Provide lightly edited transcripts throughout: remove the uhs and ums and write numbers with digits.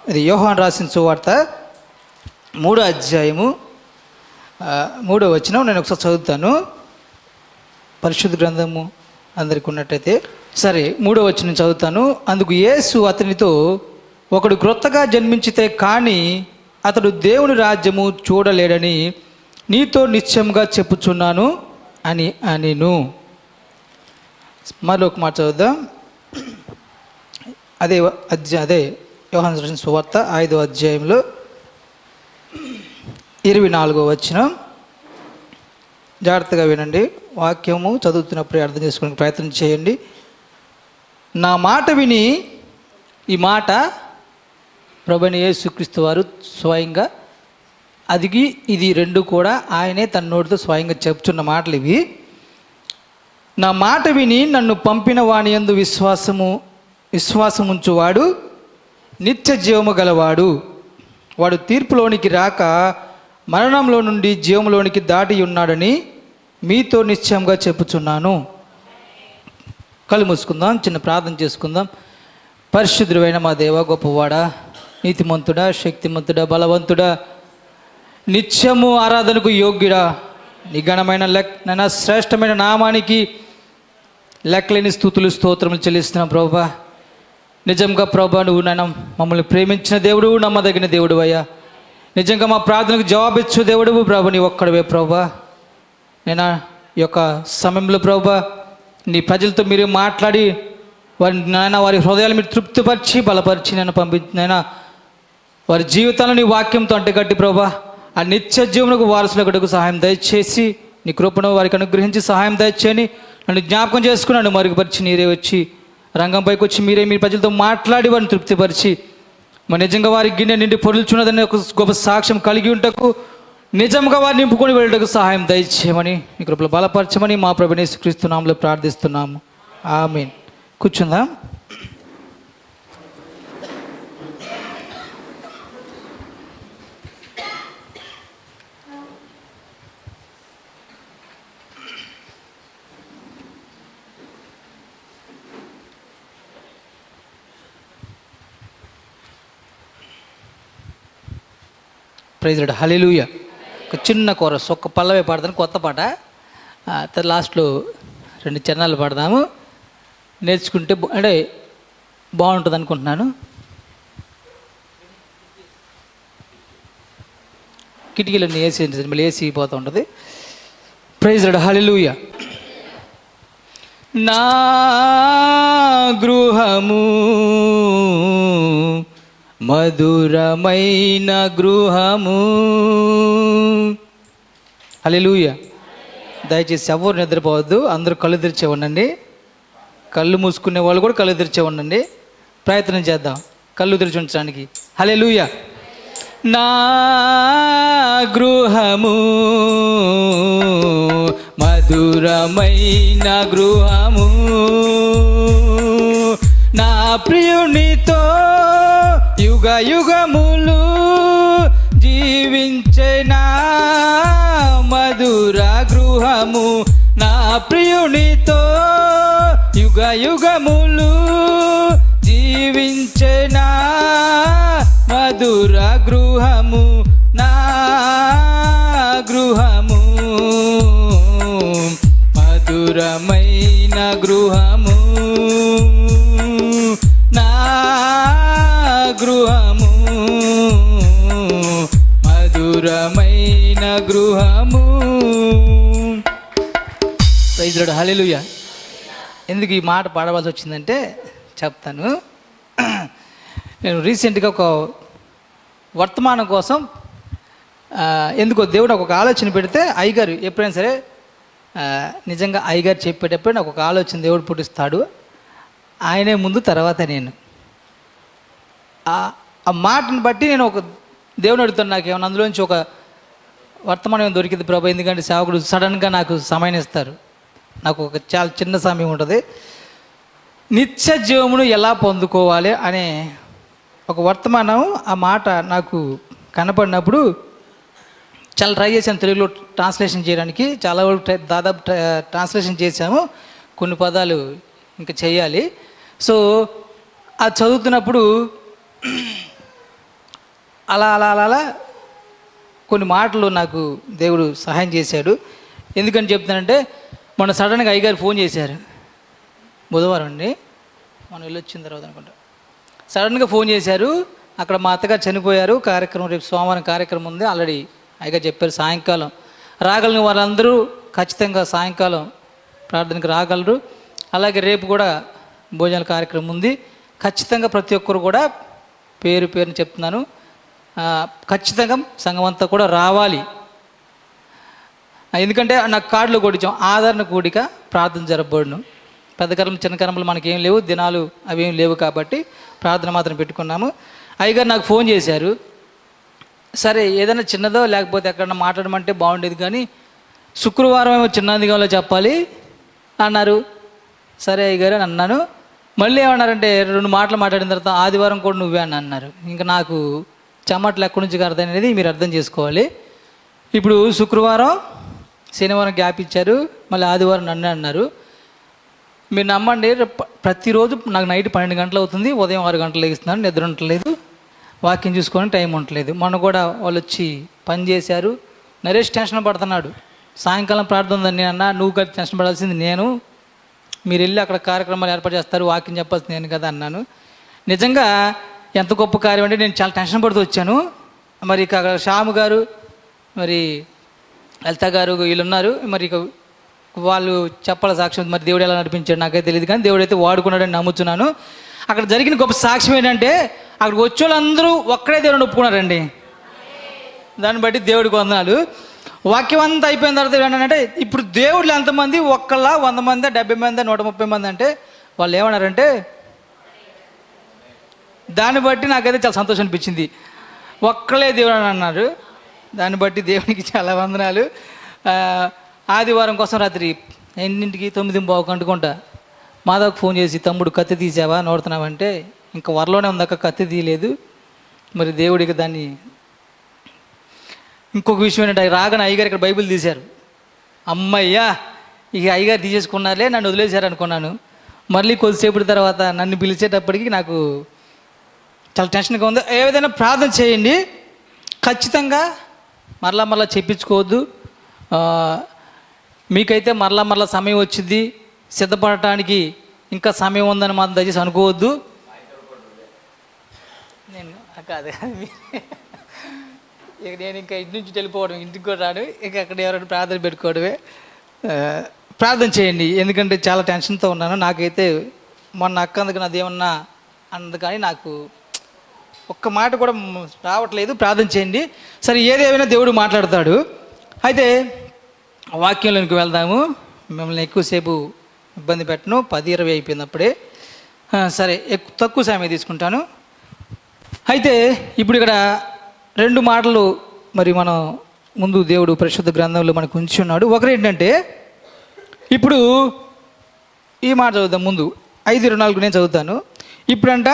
ఇది యోహాను రాసిన సువార్త 3వ అధ్యాయము 3వ వచనం. నేను ఒకసారి చదువుతాను. పరిశుద్ధ గ్రంథము అందరికి ఉన్నట్టయితే సరే, 3వ వచనం చదువుతాను. అందుకు యేసు అతనితో, ఒకడు క్రొత్తగా జన్మించితే కానీ అతడు దేవుని రాజ్యము చూడలేడని నీతో నిశ్చయంగా చెప్పుచున్నాను అని అనెను. మరొక మాట చదువుదాం. అదే యోహాను రాసిన సువార్త 5వ అధ్యాయంలో 24వ వచనం. జాగ్రత్తగా వినండి. వాక్యము చదువుతున్నప్పుడే అర్థం చేసుకునే ప్రయత్నం చేయండి. నా మాట విని, ఈ మాట ప్రభువైన యేసుక్రీస్తు వారు స్వయంగా అదిగి ఇది రెండు కూడా ఆయనే తన నోటితో స్వయంగా చెప్తున్న మాటలు ఇవి. నా మాట విని నన్ను పంపిన వాని యందు విశ్వాసముంచువాడు నిత్య జీవము గలవాడు. వాడు తీర్పులోనికి రాక మరణంలో నుండి జీవంలోనికి దాటి ఉన్నాడని మీతో నిశ్చయంగా చెప్పుచున్నాను. కళ్ళు మూసుకుందాం, చిన్న ప్రార్థన చేసుకుందాం. పరిశుద్ధుడైన మా దేవ, గొప్పవాడా, నీతిమంతుడా, శక్తిమంతుడా, బలవంతుడా, నిత్యము ఆరాధనకు యోగ్యుడా, నిఘనమైన నైనా శ్రేష్టమైన నామానికి లెక్కలేని స్తుతులు స్తోత్రములు చెల్లిస్తున్నాం ప్రభా. నిజంగా ప్రభా, నువ్వు నాయన మమ్మల్ని ప్రేమించిన దేవుడు, నమ్మదగిన దేవుడు అయ్యా. నిజంగా మా ప్రార్థనకు జవాబిచ్చు దేవుడు ప్రభా, నీ ఒక్కడవే ప్రభా. నేను ఈ యొక్క సమయంలో ప్రభా, నీ ప్రజలతో మీరు మాట్లాడి వారి హృదయాలు మీరు తృప్తిపరిచి బలపరిచి నన్ను పంపించినైనా వారి జీవితాలను నీ వాక్యంతో అంటగట్టి ప్రభా, ఆ నిత్య జీవనకు వారసులకు సహాయం దయచేసి నీ కృపను వారికి అనుగ్రహించి సహాయం దయచేయని నన్ను జ్ఞాపకం చేసుకున్నాను. మరుగుపరిచి నీరే వచ్చి రంగంపైకి వచ్చి మీరే మీ ప్రజలతో మాట్లాడి వారిని తృప్తిపరిచి మరి నిజంగా వారి గిన్నె నిండి పొరుల్చున్నదని ఒక గొప్ప సాక్ష్యం కలిగి ఉంటకు, నిజంగా వారిని నింపుకొని వెళ్ళటకు సహాయం దయచేయమని నీ కృపలో బలపరచమని మా ప్రభువైన యేసుక్రీస్తు నామములో ప్రార్థిస్తున్నాము. ఆమేన్. కూర్చుందాం. Praise lord. హల్లెలూయా. ఒక చిన్న కోరస్, ఒక్క పల్లవే పాడతాను, కొత్త పాట. లాస్ట్లో 2 చరణాలు పాడదాము. నేర్చుకుంటే అంటే బాగుంటుంది అనుకుంటున్నాను. కిటికీలన్నీ ఏసీ మళ్ళీ ఏసీ పోతూ ఉంటుంది. Praise lord. హల్లెలూయా. నా గృహము మధురమైన గృహము. హల్లెలూయా. దయచేసి ఎవరు నిద్రపోవద్దు, అందరూ కళ్ళు తెరిచే ఉండండి. కళ్ళు మూసుకునే వాళ్ళు కూడా కళ్ళు తెరిచే ఉండండి. ప్రయత్నం చేద్దాం కళ్ళు తెరిచి ఉంచడానికి. హల్లెలూయా. నా గృహము మధురమైన గృహము, నా ప్రియునితో యుగ యుగములు జీవించేనా మధుర గృహము. నా ప్రియునితో యుగ యుగములు జీవించేనా మధుర గృహము. నా గృహము మధురమైన గృహము, నా గృహము మధురమైన గృహము. Praise lord. హల్లెలూయా. ఎందుకు ఈ మాట పాడవలసి వచ్చిందంటే చెప్తాను. నేను రీసెంట్గా ఒక వర్తమానం కోసం ఎందుకో దేవుడు ఒక ఆలోచన పెడితే, అయ్యగారు ఎప్పుడైనా సరే నిజంగా అయ్యగారు చెప్పేటప్పుడు నాకు ఒక ఆలోచన దేవుడు పుట్టిస్తాడు. ఆయనే ముందు, తర్వాత నేను. ఆ మాటను బట్టి నేను ఒక దేవుని అడుగుతాను, నాకు ఏమన్నా అందులోంచి ఒక వర్తమానం ఏమైనా దొరికింది ప్రభు, ఎందుకంటే సేవకుడు సడన్గా నాకు సమయం ఇస్తారు. నాకు ఒక చాలా చిన్న సమయం ఉంటుంది. నిత్య జీవమును ఎలా పొందుకోవాలి అనే ఒక వర్తమానం, ఆ మాట నాకు కనపడినప్పుడు చాలా ట్రై చేశాను తెలుగులో ట్రాన్స్లేషన్ చేయడానికి. చాలా వరకు దాదాపు ట్రాన్స్లేషన్ చేశాము, కొన్ని పదాలు ఇంకా చేయాలి. సో అది చదువుతున్నప్పుడు అలా అలా అలా అలా కొన్ని మాటలు నాకు దేవుడు సహాయం చేశాడు. ఎందుకని చెప్తానంటే మొన్న సడన్గా అయ్యగారు ఫోన్ చేశారు. బుధవారం అండి, మనం వెళ్ళొచ్చిన తర్వాత అనుకుంటా. సడన్గా ఫోన్ చేశారు. అక్కడ మా అత్తగారు చనిపోయారు, కార్యక్రమం రేపు సోమవారం కార్యక్రమం ఉంది. ఆల్రెడీ అయ్యగారు చెప్పారు సాయంకాలం రాగలిగిన వాళ్ళందరూ ఖచ్చితంగా సాయంకాలం ప్రార్థనకి రాగలరు. అలాగే రేపు కూడా భోజనాల కార్యక్రమం ఉంది. ఖచ్చితంగా ప్రతి ఒక్కరు కూడా పేరు పేరుని చెప్తున్నాను, ఖచ్చితంగా సంఘం అంతా కూడా రావాలి. ఎందుకంటే నాకు కార్డులో కొట్టించాం, ఆదరణ కూడిక ప్రార్థన జరపబడును. పెద్ద కర్మలు చిన్న కర్మలు మనకేం లేవు, దినాలు అవేం లేవు కాబట్టి ప్రార్థన మాత్రం పెట్టుకున్నాము. అయ్యగారు నాకు ఫోన్ చేశారు. సరే ఏదైనా చిన్నదో లేకపోతే ఎక్కడన్నా మాట్లాడమంటే బాగుండేది, కానీ శుక్రవారం ఏమో చిన్నదిగా చెప్పాలి అన్నారు. సరే అయ్యగారు అని అన్నాను. మళ్ళీ ఏమన్నారంటే 2 మాటలు మాట్లాడిన తర్వాత ఆదివారం కూడా నువ్వే అని అన్నారు. ఇంకా నాకు చెమట్లు ఎక్కడి నుంచి అర్థం అనేది మీరు అర్థం చేసుకోవాలి. ఇప్పుడు శుక్రవారం శనివారం గ్యాప్ ఇచ్చారు, మళ్ళీ ఆదివారం నన్నే అన్నారు. మీరు నమ్మండి, ప్రతిరోజు నాకు నైట్ 12 గంటలు అవుతుంది, ఉదయం 6 గంటలు లేస్తున్నాను, నిద్ర ఉండట్లేదు, వాకింగ్ చూసుకొని టైం ఉండట్లేదు. మొన్న కూడా వాళ్ళు వచ్చి పని చేశారు. నరేష్ టెన్షన్ పడుతున్నాడు, సాయంకాలం ప్రార్థన ఉందని నేను అన్నా, నువ్వు కదా టెన్షన్ పడాల్సింది నేను, మీరు వెళ్ళి అక్కడ కార్యక్రమాలు ఏర్పాటు చేస్తారు, వాకింగ్ చెప్పాల్సింది నేను కదా అన్నాను. నిజంగా ఎంత గొప్ప కార్యం అంటే నేను చాలా టెన్షన్ పడుతూ వచ్చాను. మరి ఇక అక్కడ శ్యాము గారు, మరి లలిత గారు వీళ్ళు ఉన్నారు. మరి ఇక వాళ్ళు చెప్పాల సాక్ష్యం, మరి దేవుడు ఎలా నడిపించాడు నాకైతే తెలియదు, కానీ దేవుడు అయితే వాడుకున్నాడని నమ్ముతున్నాను. అక్కడ జరిగిన గొప్ప సాక్ష్యం ఏంటంటే అక్కడికి వచ్చే వాళ్ళందరూ ఒక్కడే దేవుడిని ఒప్పుకున్నారండి. దాన్ని బట్టి దేవుడికి వందనాలు. వాక్యం అంతా అయిపోయిన తర్వాత ఏంటంటే ఇప్పుడు దేవుళ్ళు ఎంతమంది, 100 మంది 70 మంది 130 మంది అంటే వాళ్ళు ఏమన్నారంటే, దాన్ని బట్టి నాకైతే చాలా సంతోషం అనిపించింది. ఒక్కలే దేవుడు అని అన్నారు. దాన్ని బట్టి దేవునికి చాలా వందనాలు. ఆదివారం కోసం రాత్రి 8:09 అనుకుంటా మాధవ్కి ఫోన్ చేసి, తమ్ముడు కత్తి తీసావా నోడుతున్నావంటే, ఇంకా వరలోనే ఉందాక కత్తి తీయలేదు. మరి దేవుడికి దాన్ని. ఇంకొక విషయం ఏంటంటే రాగానే అయ్యగారు ఇక్కడ బైబిల్ తీశారు. అమ్మయ్యా, ఇక అయ్యగారు తీసేసుకున్నారులే, నన్ను వదిలేశారు అనుకున్నాను. మళ్ళీ కొద్దిసేపటి తర్వాత నన్ను పిలిచేటప్పటికి నాకు చాలా టెన్షన్గా ఉంది. ఏదైనా ప్రార్థన చేయండి, ఖచ్చితంగా మరలా చెప్పించుకోవద్దు. మీకైతే మరలా సమయం వచ్చింది, సిద్ధపడటానికి ఇంకా సమయం ఉందని మాత్రం దయచేసి అనుకోవద్దు. నేను కాదు, ఇక నేను ఇంకా ఇంటి నుంచి వెళ్ళిపోవడం, ఇంటికి కూడా రాను, ఇక అక్కడ ఎవరైనా ప్రార్థన పెట్టుకోవడమే. ప్రార్థన చేయండి, ఎందుకంటే చాలా టెన్షన్తో ఉన్నాను. నాకైతే మొన్న అక్క అందుకు నాదేమన్నా అన్నది, కానీ నాకు ఒక్క మాట కూడా రావట్లేదు. ప్రార్థన చేయండి. సరే, ఏదేమైనా దేవుడు మాట్లాడతాడు. అయితే వాక్యంలోనికి వెళ్దాము. మిమ్మల్ని ఎక్కువసేపు ఇబ్బంది పెట్టను, 10-20 అయిపోయినప్పుడే. సరే, తక్కువ సమయం తీసుకుంటాను. అయితే ఇప్పుడు ఇక్కడ 2 మాటలు మరి మనం ముందు దేవుడు పరిశుద్ధ గ్రంథంలో మనకు ఉంచి ఉన్నాడు. ఒకటి ఏంటంటే, ఇప్పుడు ఈ మాట చదువుతాం. ముందు 5:24 నేను చదువుతాను. ఇప్పుడంట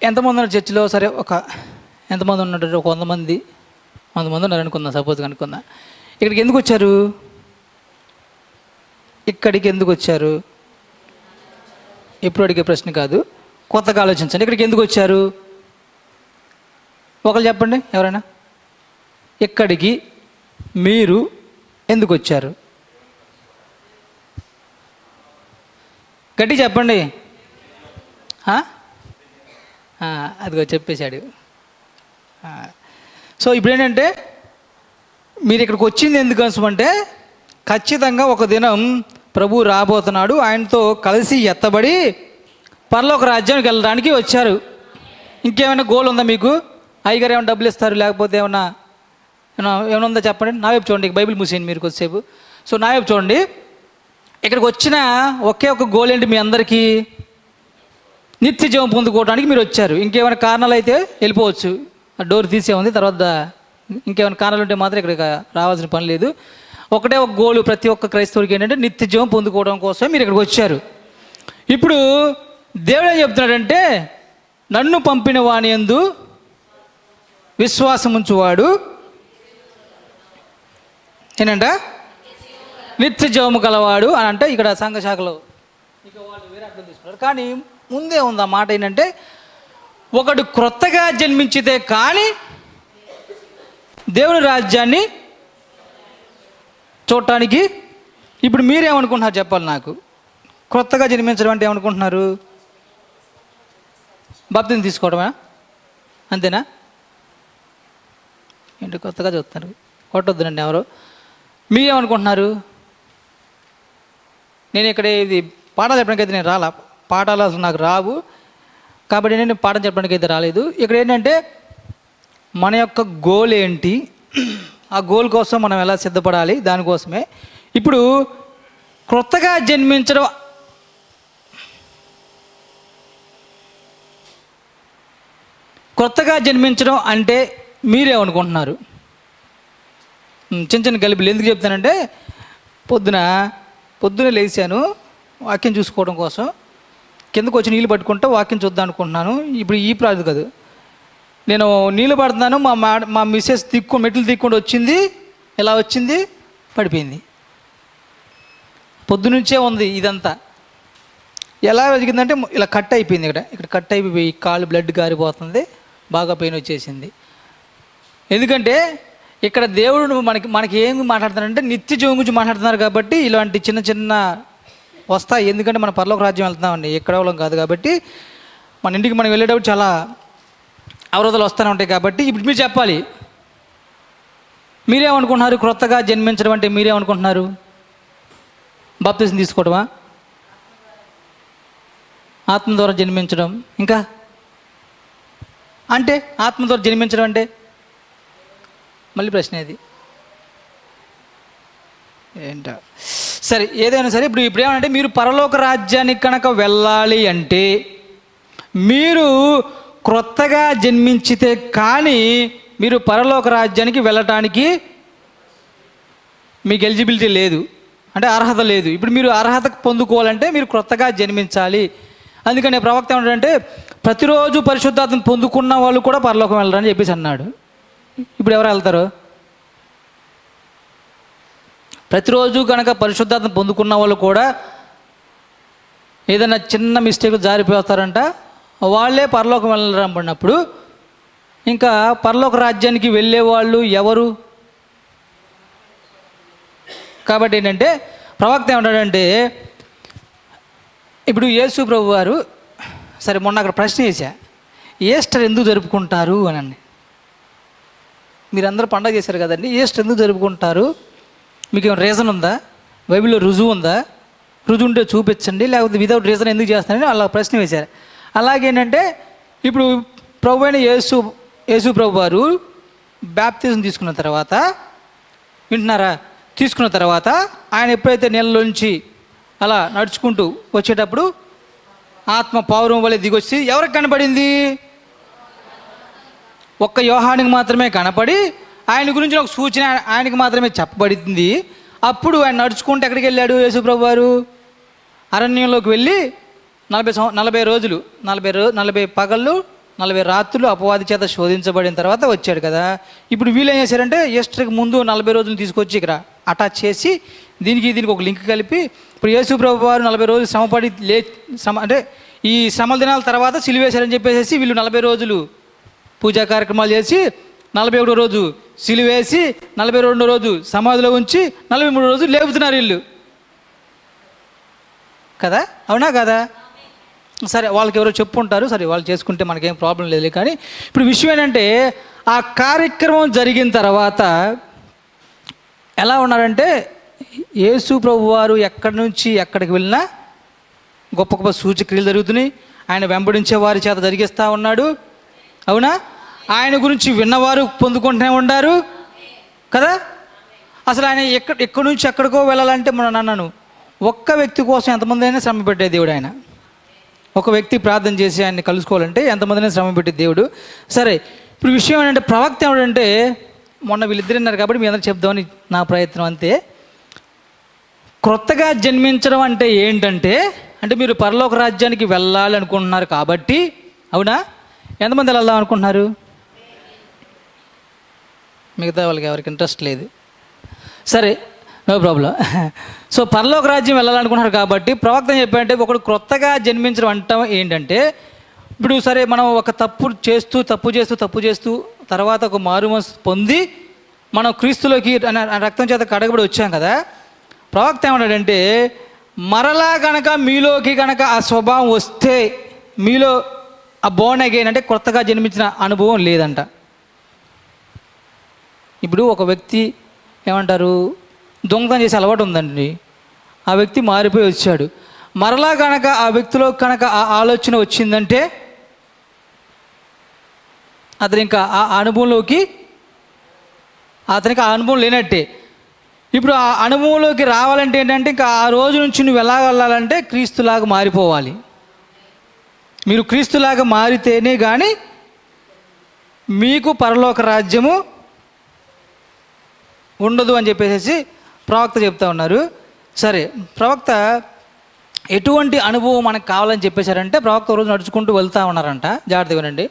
ఎంతమంది ఉన్నారు చర్చిలో? సరే, ఎంతమంది ఉన్నట్టు? ఒక 100 మంది ఉన్నారు అనుకుందాం, సపోజ్ అనుకుందాం. ఇక్కడికి ఎందుకు వచ్చారు? ఇక్కడికి ఎందుకు వచ్చారు? ఎప్పుడు అడిగే ప్రశ్న కాదు, కొత్తగా ఆలోచించండి. ఇక్కడికి ఎందుకు వచ్చారు? ఒకరు చెప్పండి, ఎవరైనా. ఇక్కడికి మీరు ఎందుకు వచ్చారు? గట్టి చెప్పండి. అదిగో చెప్పేశాడు. సో ఇప్పుడు ఏంటంటే, మీరు ఇక్కడికి వచ్చింది ఎందుకోసం అంటే, ఖచ్చితంగా ఒక దినం ప్రభు రాబోతున్నాడు, ఆయనతో కలిసి ఎత్తబడి పరలోక రాజ్యానికి వెళ్ళడానికి వచ్చారు. ఇంకేమైనా గోల్ ఉందా మీకు? అయ్యగారు ఏమైనా డబ్బులు ఇస్తారు, లేకపోతే ఏమైనా ఉందా చెప్పండి. నా వైపు చూడండి, బైబిల్ మూసేయండి మీరు కొద్దిసేపు. సో నా వైపు చూడండి. ఇక్కడికి వచ్చిన ఒకే ఒక గోల్ ఏంటి మీ అందరికీ? నిత్య జీవం పొందుకోవడానికి మీరు వచ్చారు. ఇంకేమైనా కారణాలు అయితే వెళ్ళిపోవచ్చు, ఆ డోర్ తీసే ఉంది. తర్వాత ఇంకేమైనా కారణాలు ఉంటే మాత్రం ఇక్కడికి రావాల్సిన పని లేదు. ఒకటే ఒక గోలు ప్రతి ఒక్క క్రైస్తవుడికి ఏంటంటే, నిత్య జీవం పొందుకోవడం కోసమే మీరు ఇక్కడికి వచ్చారు. ఇప్పుడు దేవుడు ఏం చెప్తున్నాడంటే, నన్ను పంపిన వాని యందు విశ్వాసం ఉంచువాడు ఏంటంట నిత్య జీవము గలవాడు అని అంటే, ఇక్కడ సంఘశాఖలో ఇక వాళ్ళు వేరే అర్థం తీసుకున్నారు. కానీ ముందే ఉంది ఆ మాట ఏంటంటే, ఒకడు క్రొత్తగా జన్మించితే కానీ దేవుని రాజ్యాన్ని చూడటానికి. ఇప్పుడు మీరేమనుకుంటున్నారు చెప్పాలి నాకు? క్రొత్తగా జన్మించడం అంటే ఏమనుకుంటున్నారు? బాప్తిజం తీసుకోవడమా? అంతేనా? ఏంటి కొత్తగా చూస్తున్నారు? కొట్టొద్దునండి ఎవరు. మీరేమనుకుంటున్నారు? నేను ఇక్కడ ఇది పాఠాలు చెప్పడానికి అయితే నేను రాలా, పాఠాలు అసలు నాకు రావు కాబట్టి నేను పాఠం చెప్పడానికి అయితే రాలేదు. ఇక్కడ ఏంటంటే మన యొక్క గోల్ ఏంటి, ఆ గోల్ కోసం మనం ఎలా సిద్ధపడాలి, దానికోసమే. ఇప్పుడు క్రొత్తగా జన్మించడం అంటే మీరేమనుకుంటున్నారు? చిన్న చిన్న గలిబిలు ఎందుకు చెప్తానంటే పొద్దున లేచాను వాక్యం చూసుకోవడం కోసం, కిందకు వచ్చి నీళ్ళు పట్టుకుంటే వాక్యం చూద్దాం అనుకుంటున్నాను. ఇప్పుడు ఈ ప్రాజెక్ట్ కాదు, నేను నీళ్ళు పడుతున్నాను, మా మిస్సెస్ మెట్లు తిక్కుండా వచ్చింది, ఎలా వచ్చింది, పడిపోయింది. పొద్దునుంచే ఉంది ఇదంతా. ఎలా జరిగిందంటే ఇలా కట్ అయిపోయింది, ఇక్కడ కట్ అయిపోయి కాళ్ళు బ్లడ్ కారిపోతుంది, బాగా పెయిన్ వచ్చేసింది. ఎందుకంటే ఇక్కడ దేవుడు మనకి ఏం మాట్లాడుతున్నారంటే నిత్య జీవం గురించి మాట్లాడుతున్నారు కాబట్టి ఇలాంటి చిన్న చిన్న వస్తాయి. ఎందుకంటే మన పరలోక రాజ్యం వెళ్తున్నామండి, ఎక్కడ వాళ్ళం కాదు కాబట్టి మన ఇంటికి మనం వెళ్ళేటప్పుడు చాలా అవరోధాలు వస్తూనే ఉంటాయి. కాబట్టి ఇప్పుడు మీరు చెప్పాలి, మీరేమనుకుంటున్నారు? క్రొత్తగా జన్మించడం అంటే మీరేమనుకుంటున్నారు? బాప్తిజం తీసుకోవడమా? ఆత్మ ద్వారా జన్మించడం? ఇంకా అంటే ఆత్మ ద్వారా జన్మించడం అంటే మళ్ళీ ప్రశ్న ఇది ఏంటో. సరే, ఏదైనా సరే ఇప్పుడు ఏమంటే మీరు పరలోక రాజ్యానికి కనుక వెళ్ళాలి అంటే మీరు క్రొత్తగా జన్మించితే కానీ మీరు పరలోక రాజ్యానికి వెళ్ళటానికి మీకు ఎలిజిబిలిటీ లేదు, అంటే అర్హత లేదు. ఇప్పుడు మీరు అర్హత పొందుకోవాలంటే మీరు క్రొత్తగా జన్మించాలి. అందుకని ప్రవక్త ఏమంటాడంటే ప్రతిరోజు పరిశుద్ధాత్మను పొందుకున్న వాళ్ళు కూడా పరలోకం వెళ్ళరని చెప్పేసి అన్నాడు. ఇప్పుడు ఎవరు వెళ్తారు? ప్రతిరోజు కనుక పరిశుద్ధాత్మ పొందుకున్న వాళ్ళు కూడా ఏదైనా చిన్న మిస్టేక్ జారిపోతారంట, వాళ్ళే పరలోకం వెళ్ళరన్నప్పుడు ఇంకా పరలోక రాజ్యానికి వెళ్ళే వాళ్ళు ఎవరు? కాబట్టి ఏంటంటే ప్రవక్త ఏమంటాడంటే ఇప్పుడు యేసు ప్రభు వారు, సరే మొన్న అక్కడ ప్రశ్న వేసా, ఈస్టర్ ఎందుకు జరుపుకుంటారు అని. మీరందరూ పండగ చేశారు కదండి, ఈస్టర్ ఎందుకు జరుపుకుంటారు? మీకు ఏమైనా రీజన్ ఉందా? బైబిల్లో రుజువు ఉందా? రుజువు ఉంటే చూపించండి, లేకపోతే వితౌట్ రీజన్ ఎందుకు చేస్తారని అలా ప్రశ్న వేశారు. అలాగేంటంటే ఇప్పుడు ప్రభు అయిన యేసు ప్రభు వారు బ్యాప్తిజం తీసుకున్న తర్వాత, వింటున్నారా, తీసుకున్న తర్వాత ఆయన ఎప్పుడైతే నీళ్ళలోంచి అలా నడుచుకుంటూ వచ్చేటప్పుడు ఆత్మ పావురం వలె దిగొచ్చి ఎవరికి కనపడింది? ఒక్క యోహానికి మాత్రమే కనపడి ఆయన గురించి ఒక సూచన ఆయనకి మాత్రమే చెప్పబడింది. అప్పుడు ఆయన నడుచుకుంటూ ఎక్కడికి వెళ్ళాడు? యేసుప్రభు వారు అరణ్యంలోకి వెళ్ళి 40 రోజులు 40 పగళ్ళు 40 రాత్రులు అపవాది చేత శోధించబడిన తర్వాత వచ్చాడు కదా. ఇప్పుడు వీళ్ళు ఏం చేశారంటే ఈస్టర్కి ముందు 40 రోజులు తీసుకొచ్చి ఇక్కడ అటాచ్ చేసి దీనికి ఒక లింక్ కలిపి ఇప్పుడు యేసుప్రభు వారు 40 రోజులు శ్రమపడి అంటే ఈ శ్రమల దినాల తర్వాత సిలువేశారని చెప్పేసి వీళ్ళు 40 రోజులు పూజా కార్యక్రమాలు చేసి 41వ రోజు సిలువేసి 42వ రోజు సమాధిలో ఉంచి 43వ రోజు లేపుతున్నారు వీళ్ళు కదా, అవునా కదా? సరే, వాళ్ళకి ఎవరో చెప్పుంటారు, సరే వాళ్ళు చేసుకుంటే మనకేం ప్రాబ్లం లేదు. కానీ ఇప్పుడు విషయం ఏంటంటే ఆ కార్యక్రమం జరిగిన తర్వాత ఎలా ఉన్నారంటే యేసు ప్రభు వారు ఎక్కడి నుంచి ఎక్కడికి వెళ్ళినా గొప్ప గొప్ప సూచక్రియలు జరుగుతున్నాయి. ఆయన వెంబడించే వారి చేత జరిగిస్తూ ఉన్నాడు, అవునా? ఆయన గురించి విన్నవారు పొందుకుంటూనే ఉండారు కదా. అసలు ఆయన ఎక్కడి నుంచి ఎక్కడికో వెళ్ళాలంటే మనం అన్నాను, ఒక్క వ్యక్తి కోసం ఎంతమంది అయినా శ్రమ పెట్టే దేవుడు ఆయన. ఒక వ్యక్తి ప్రార్థన చేసి ఆయన్ని కలుసుకోవాలంటే ఎంతమందినే శ్రమ పెట్టే దేవుడు. సరే, ఇప్పుడు విషయం ఏంటంటే ప్రవక్త ఏమిటంటే మొన్న వీళ్ళిద్దరు ఉన్నారు కాబట్టి మీ అందరూ చెప్దామని నా ప్రయత్నం అంతే. క్రొత్తగా జన్మించడం అంటే ఏంటంటే అంటే మీరు పరలోక రాజ్యానికి వెళ్ళాలి అనుకుంటున్నారు కాబట్టి, అవునా? ఎంతమంది వెళ్దాం అనుకుంటున్నారు? మిగతా వాళ్ళకి ఎవరికి ఇంట్రెస్ట్ లేదు, సరే, నో ప్రాబ్లం. సో పరలోక రాజ్యం వెళ్ళాలనుకుంటున్నారు కాబట్టి ప్రవక్త చెప్పారంటే ఒకడు క్రొత్తగా జన్మించడం అంటాం ఏంటంటే ఇప్పుడు సరే మనం ఒక తప్పు చేస్తూ తర్వాత ఒక మారుమనసు పొంది మనం క్రీస్తులోకి రక్తం చేత కడగబడి వచ్చాం కదా. ప్రవక్త ఏమన్నాడంటే, మరలా గనక మీలోకి గనక ఆ స్వభావం వస్తే మీలో ఆ బోర్న్ అగైన్ అంటే కొత్తగా జన్మించిన అనుభవం లేదంట. ఇప్పుడు ఒక వ్యక్తి ఏమంటారు, దొంగతనం చేసే అలవాటు ఉందండి. ఆ వ్యక్తి మారిపోయి వచ్చాడు. మరలా కనుక ఆ వ్యక్తిలో కనుక ఆ ఆలోచన వచ్చిందంటే అతనికి ఆ అనుభవంలోకి ఆ అనుభవం లేనట్టే. ఇప్పుడు ఆ అనుభవంలోకి రావాలంటే ఏంటంటే, ఇంకా ఆ రోజు నుంచి నువ్వు ఎలా వెళ్ళాలంటే క్రీస్తులాగా మారిపోవాలి. మీరు క్రీస్తులాగా మారితేనే కానీ మీకు పరలోక రాజ్యము ఉండదు అని చెప్పేసి ప్రవక్త చెప్తా ఉన్నారు. సరే, ప్రవక్త ఎటువంటి అనుభవం మనకు కావాలని చెప్పేశారంటే, ప్రవక్త రోజు నడుచుకుంటూ వెళ్తూ ఉన్నారంట. జాగ్రత్తగా వినండి.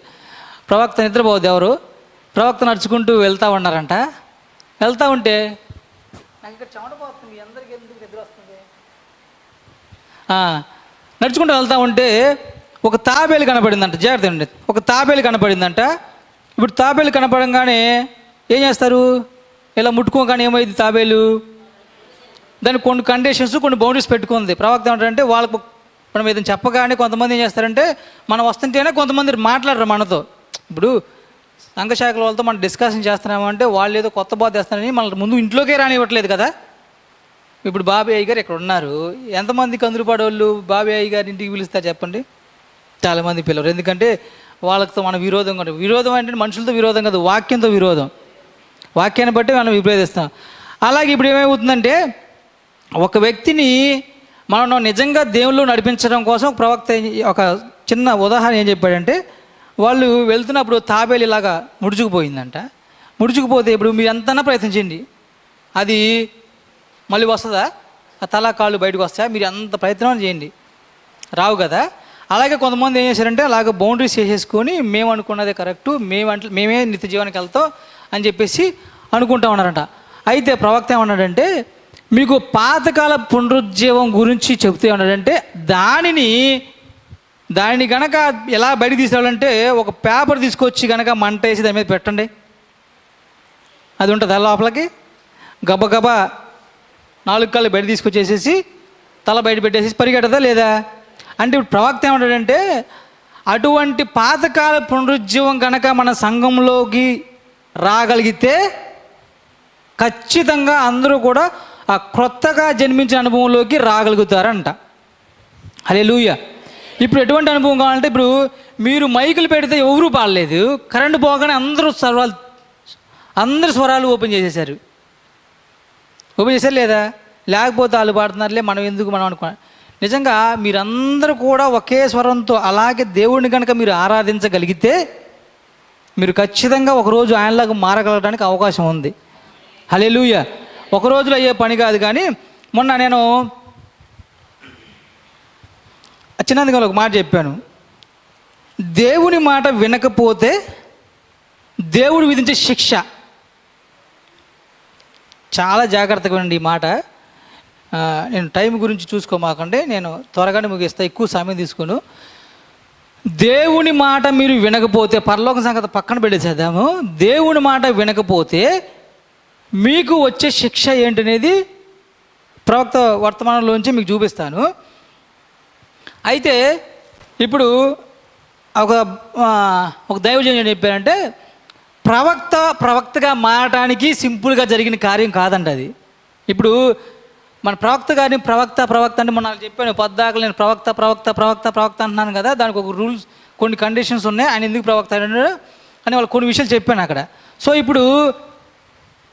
ప్రవక్త నిద్రపోవద్దు ఎవరు. ప్రవక్త నడుచుకుంటూ వెళ్తూ ఉన్నారంట. వెళ్తూ ఉంటే నాకు ఇక్కడ చెమటపోతుంది, మీ అందరికీ ఎందుకు నిద్ర వస్తుంది? నడుచుకుంటూ వెళ్తూ ఉంటే ఒక తాబేలు కనపడిందంట. జాగ్రత్త అండి, ఒక తాబేలు కనపడిందంట. ఇప్పుడు తాబేలు కనపడంగానే ఏం చేస్తారు? ఇలా ముట్టుకోగానే ఏమైంది? తాబేలు దానికి కొన్ని కండిషన్స్, కొన్ని బౌండరీస్ పెట్టుకుంది. ప్రవక్త ఏమంటారంటే, వాళ్ళకు మనం ఏదైనా చెప్పగానే కొంతమంది ఏం చేస్తారంటే, మనం వస్తుంటేనే కొంతమంది మాట్లాడరు మనతో. ఇప్పుడు సంఘశాఖల వాళ్ళతో మనం డిస్కషన్ చేస్తున్నామంటే వాళ్ళు ఏదో కొత్త బాధ చేస్తారని మన ముందు ఇంట్లోకే రానివ్వట్లేదు కదా. ఇప్పుడు బాబీ అయ్య గారు ఇక్కడ ఉన్నారు. ఎంతమంది కందురుపాడోళ్ళు బాబీ అయ్య గారి ఇంటికి పిలుస్తారు చెప్పండి? చాలామంది పిల్లలు. ఎందుకంటే వాళ్ళతో మన విరోధం ఉంటుంది. విరోధం అంటే మనుషులతో విరోధం కాదు, వాక్యంతో విరోధం. వాక్యాన్ని బట్టి మనం విభేదిస్తాం. అలాగే ఇప్పుడు ఏమవుతుందంటే, ఒక వ్యక్తిని మనం నిజంగా దేవుళ్ళు నడిపించడం కోసం ప్రవక్త ఒక చిన్న ఉదాహరణ ఏం చెప్పాడంటే, వాళ్ళు వెళ్తున్నప్పుడు తాబేలు ఇలాగా ముడుచుకుపోయిందంట. ముడుచుకుపోతే ఇప్పుడు మీరు ఎంతైనా ప్రయత్నించండి, అది మళ్ళీ వస్తుందా? ఆ తల కాళ్ళు బయటకు వస్తాయా? మీరు అంత ప్రయత్నం చేయండి, రావు కదా. అలాగే కొంతమంది ఏం చేశారంటే, అలాగ బౌండరీస్ చేసేసుకొని మేము అనుకున్నదే కరెక్టు, మేమే నిత్య జీవానికి వెళ్తాం అని చెప్పేసి అనుకుంటా ఉన్నారంట. అయితే ప్రవక్త ఏమన్నాడంటే, మీకు పాతకాల పునరుజ్జీవం గురించి చెబుతూ ఉన్నాడంటే, దానిని గనక ఎలా బయట తీసుకురావాలంటే, ఒక పేపర్ తీసుకొచ్చి కనుక మంట వేసి దాని మీద పెట్టండి, అది ఉంటుంది లోపలికి. గబగబా 4 కాళ్ళు బయట తీసుకొచ్చేసేసి తల బయట పెట్టేసి పరిగెట్టదా లేదా? అంటే ఇప్పుడు ప్రవక్త ఏమంటాడంటే, అటువంటి పాతకాల పునరుజ్జీవం కనుక మన సంఘంలోకి రాగలిగితే ఖచ్చితంగా అందరూ కూడా ఆ క్రొత్తగా జన్మించిన అనుభవంలోకి రాగలుగుతారంట. హల్లెలూయా. ఇప్పుడు ఎటువంటి అనుభవం కావాలంటే, ఇప్పుడు మీరు మైకులు పెడితే ఎవరూ పాడలేదు, కరెంటు పోగానే అందరూ స్వరాలు ఓపెన్ చేసేసారు లేదా? లేకపోతే వాళ్ళు పాడుతున్నారులే, మనం ఎందుకు మనం అనుకున్నాం. నిజంగా మీరందరూ కూడా ఒకే స్వరంతో అలాగే దేవుడిని కనుక మీరు ఆరాధించగలిగితే మీరు ఖచ్చితంగా ఒకరోజు ఆయనలాగా మారగలగడానికి అవకాశం ఉంది. హల్లెలూయా. ఒక రోజులో అయ్యే పని కాదు. కానీ మొన్న నేను చిన్నదిగా ఒక మాట చెప్పాను, దేవుని మాట వినకపోతే దేవుడు విధించే శిక్ష. చాలా జాగ్రత్తగా ఉండండి ఈ మాట. నేను టైం గురించి చూసుకోమాకండి, నేను త్వరగానే ముగిస్తా, ఎక్కువ సమయం తీసుకుని. దేవుని మాట మీరు వినకపోతే, పరలోక సంగతి పక్కన పెట్టేసేద్దాము, దేవుని మాట వినకపోతే మీకు వచ్చే శిక్ష ఏంటనేది ప్రవక్త వర్తమానంలోంచి మీకు చూపిస్తాను. అయితే ఇప్పుడు ఒక దైవజనుడు ఏం చెప్పారంటే, ప్రవక్తగా మారడానికి సింపుల్గా జరిగిన కార్యం కాదండి అది. ఇప్పుడు మన ప్రవక్త గారిని ప్రవక్త అంటే మొన్న చెప్పాను, పద్దాకలు నేను ప్రవక్త అంటున్నాను కదా, దానికి ఒక రూల్స్, కొన్ని కండిషన్స్ ఉన్నాయి. ఆయన ఎందుకు ప్రవక్త అని వాళ్ళు కొన్ని విషయాలు చెప్పాను అక్కడ. సో ఇప్పుడు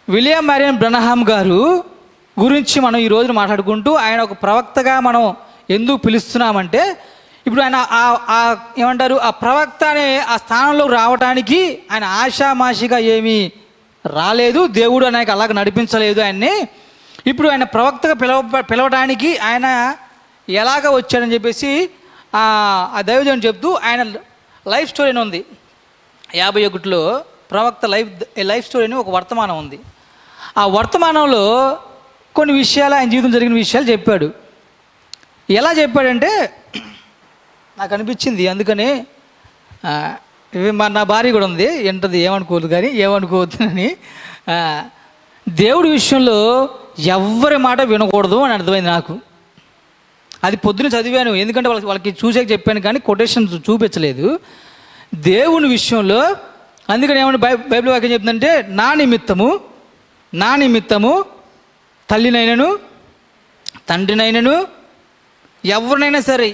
విలియం మ్యారియన్ బ్రనహాం గారు గురించి మనం ఈ రోజున మాట్లాడుకుంటూ, ఆయన ఒక ప్రవక్తగా మనం ఎందుకు పిలుస్తున్నామంటే, ఇప్పుడు ఆయన ఏమంటారు, ఆ ప్రవక్త అనే ఆ స్థానంలో రావడానికి ఆయన ఆషామాషిగా ఏమీ రాలేదు, దేవుడు ఆయనకి అలాగ నడిపించలేదు ఆయన్ని. ఇప్పుడు ఆయన ప్రవక్తగా పిలవడానికి ఆయన ఎలాగ వచ్చాడని చెప్పేసి ఆ దైవజనుడు చెప్తూ ఆయన లైఫ్ స్టోరీ అని ఉంది. 51లో ప్రవక్త లైఫ్ స్టోరీ అని ఒక వర్తమానం ఉంది. ఆ వర్తమానంలో కొన్ని విషయాలు, ఆయన జీవితం జరిగిన విషయాలు చెప్పాడు. ఎలా చెప్పాడంటే నాకు అనిపించింది, అందుకని ఆ, ఇవి నా భార్య కూడా ఉంది, ఏంటది ఏమనుకోవద్దు కానీ ఏమనుకోవద్దు అని. దేవుడి విషయంలో ఎవ్వరి మాట వినకూడదు అని అర్థమైంది నాకు. అది పొద్దున చదివాను, ఎందుకంటే వాళ్ళకి చూసాక చెప్పాను కానీ కొటేషన్ చూపించలేదు. దేవుని విషయంలో అందుకని ఏమన్నా బైబిల్ వాక్యం చెప్తుందంటే, నా నిమిత్తము తల్లినైనను తండ్రినైనను ఎవరినైనా సరే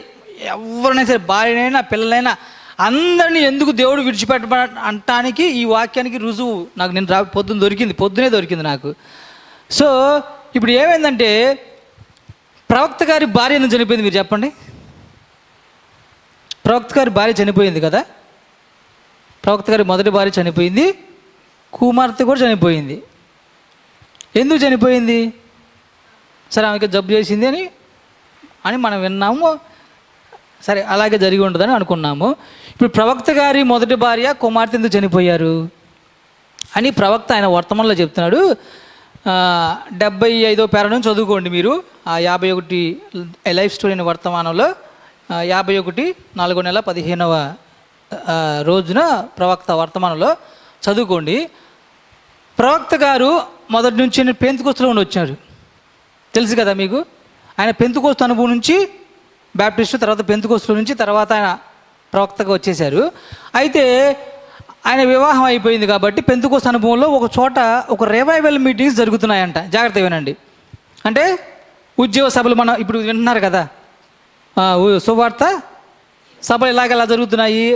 భార్యనైనా పిల్లలైనా అందరినీ ఎందుకు దేవుడు విడిచిపెట్ట అంటానికి ఈ వాక్యానికి రుజువు నాకు నేను పొద్దునే దొరికింది నాకు. సో ఇప్పుడు ఏమైందంటే, ప్రవక్త గారి భార్య ఎందుకు చనిపోయింది మీరు చెప్పండి? ప్రవక్త గారి భార్య చనిపోయింది కదా, ప్రవక్త గారి మొదటి భార్య చనిపోయింది, కుమార్తె కూడా చనిపోయింది. ఎందుకు చనిపోయింది? సరే ఆమెకి జబ్బు చేసింది అని మనం విన్నాము, సరే అలాగే జరిగి ఉండదని అనుకున్నాము. ఇప్పుడు ప్రవక్త గారి మొదటి భార్య కుమార్తె ఎందుకు చనిపోయారు అని ప్రవక్త ఆయన వర్తమానంలో చెప్తున్నాడు. 75వ పేర నుంచి చదువుకోండి మీరు. ఆ 51 లైఫ్ స్టోరీ అనే వర్తమానంలో 51/4/15వ రోజున ప్రవక్త వర్తమానంలో చదువుకోండి. ప్రవక్త గారు మొదటి నుంచి పెంతెకొస్తులో ఉండి వచ్చారు, తెలుసు కదా మీకు. ఆయన పెంతెకొస్తు అనుభవం నుంచి బ్యాప్టిస్టు, తర్వాత పెంతెకొస్తులో నుంచి తర్వాత ఆయన ప్రవక్తగా వచ్చేశారు. అయితే ఆయన వివాహం అయిపోయింది కాబట్టి పెంతెకొస్తు అనుభవంలో ఒక చోట ఒక రివైవల్ మీటింగ్స్ జరుగుతున్నాయంట. జాగ్రత్త వినండి. అంటే ఉద్యోగ సభలు మనం ఇప్పుడు వింటున్నారు కదా, సువార్త సభలు ఇలాగెలా జరుగుతున్నాయి.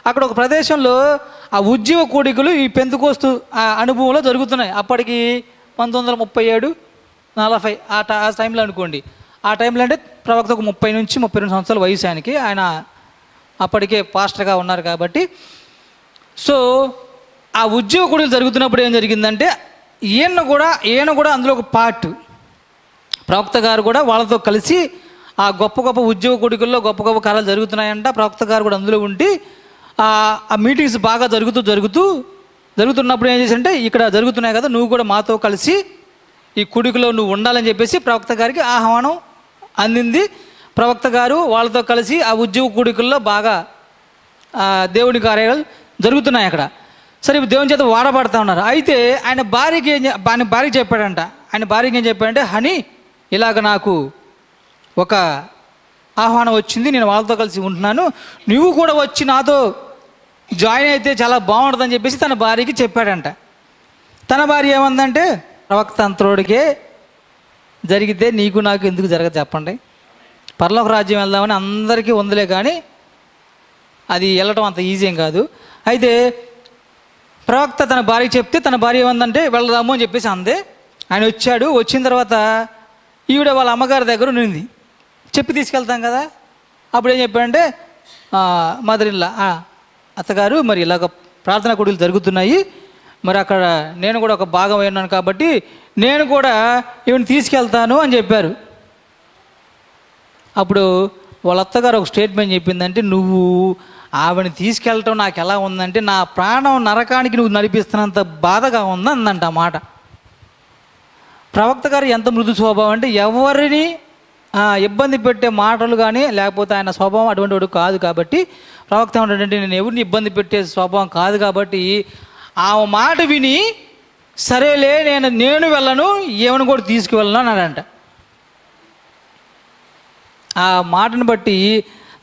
అక్కడ ఒక ప్రదేశంలో ఆ ఉద్యోగ కూడికలు ఈ పెంతెకొస్తు అనుభవంలో జరుగుతున్నాయి. అప్పటికి 1937-40 ఆ టైంలో అనుకోండి. ఆ టైంలో అంటే ప్రవక్త ఒక 30 నుంచి 32 సంవత్సరాల వయసు ఆయనకి. ఆయన అప్పటికే పాస్టర్గా ఉన్నారు కాబట్టి. సో ఆ ఉద్యోగ కూడికలు జరుగుతున్నప్పుడు ఏం జరిగిందంటే, ఈయన కూడా అందులో ఒక పార్ట్. ప్రవక్త గారు కూడా వాళ్ళతో కలిసి ఆ గొప్ప గొప్ప ఉద్యోగ కూడికల్లో గొప్ప గొప్ప కార్యాలు జరుగుతున్నాయంట. ప్రవక్త గారు కూడా అందులో ఉండి ఆ మీటింగ్స్ బాగా జరుగుతున్నప్పుడు ఏం చేశారంటే, ఇక్కడ జరుగుతున్నాయి కదా, నువ్వు కూడా మాతో కలిసి ఈ కూడికలో నువ్వు ఉండాలని చెప్పేసి ప్రవక్త గారికి ఆహ్వానం అందింది. ప్రవక్త గారు వాళ్ళతో కలిసి ఆ ఉద్యోగ కూడికల్లో బాగా దేవుని కార్యాలు జరుగుతున్నాయి అక్కడ. సరే దేవుని చేత వాడబడతా ఉన్నారు. అయితే ఆయన భార్యకి చెప్పాడంట. ఆయన భార్యకి ఏం చెప్పాడంటే, హనీ ఇలాగ నాకు ఒక ఆహ్వానం వచ్చింది, నేను వాళ్ళతో కలిసి ఉంటున్నాను, నువ్వు కూడా వచ్చి నాతో జాయిన్ అయితే చాలా బాగుంటుందని చెప్పేసి తన భార్యకి చెప్పాడంట. తన భార్య ఏమందంటే, ప్రవక్త అంతరోడికే జరిగితే నీకు నాకు ఎందుకు జరగదు చెప్పండి, పరలోక రాజ్యం వెళ్దామని అందరికీ ఉందిలే కానీ అది వెళ్ళటం అంత ఈజీ ఏం కాదు. అయితే ప్రవక్త తన భార్యకి చెప్తే తన భార్య ఏమందంటే వెళ్దాము అని చెప్పేసి అందే. ఆయన వచ్చాడు. వచ్చిన తర్వాత ఈవిడ వాళ్ళ అమ్మగారి దగ్గర ఉన్నింది, చెప్పి తీసుకెళ్తాం కదా. అప్పుడు ఏం చెప్పాడంటే, మదర్ ఇన్ లా, అత్తగారు మరి ఇలాగ ప్రార్థనా కూడికలు జరుగుతున్నాయి, మరి అక్కడ నేను కూడా ఒక భాగం అయినాను కాబట్టి నేను కూడా ఈవిని తీసుకెళ్తాను అని చెప్పారు. అప్పుడు వాళ్ళ అత్తగారు ఒక స్టేట్మెంట్ చెప్పిందంటే, నువ్వు ఆవిడని తీసుకెళ్ళటం నాకు ఎలా ఉందంటే, నా ప్రాణం నరకానికి నువ్వు నడిపిస్తున్నంత బాధగా ఉందందంట ఆ మాట. ప్రవక్త గారు ఎంత మృదు స్వభావం అంటే, ఎవరిని ఇబ్బంది పెట్టే మాటలు కానీ లేకపోతే ఆయన స్వభావం అటువంటి వాడు కాదు కాబట్టి, ప్రవక్త ఏమంటాడంటే, నేను ఎవరిని ఇబ్బంది పెట్టే స్వభావం కాదు కాబట్టి ఆ మాట విని సరేలే నేను వెళ్ళను, ఏమని కూడా తీసుకువెళ్ళను అన్నాడంట. ఆ మాటను బట్టి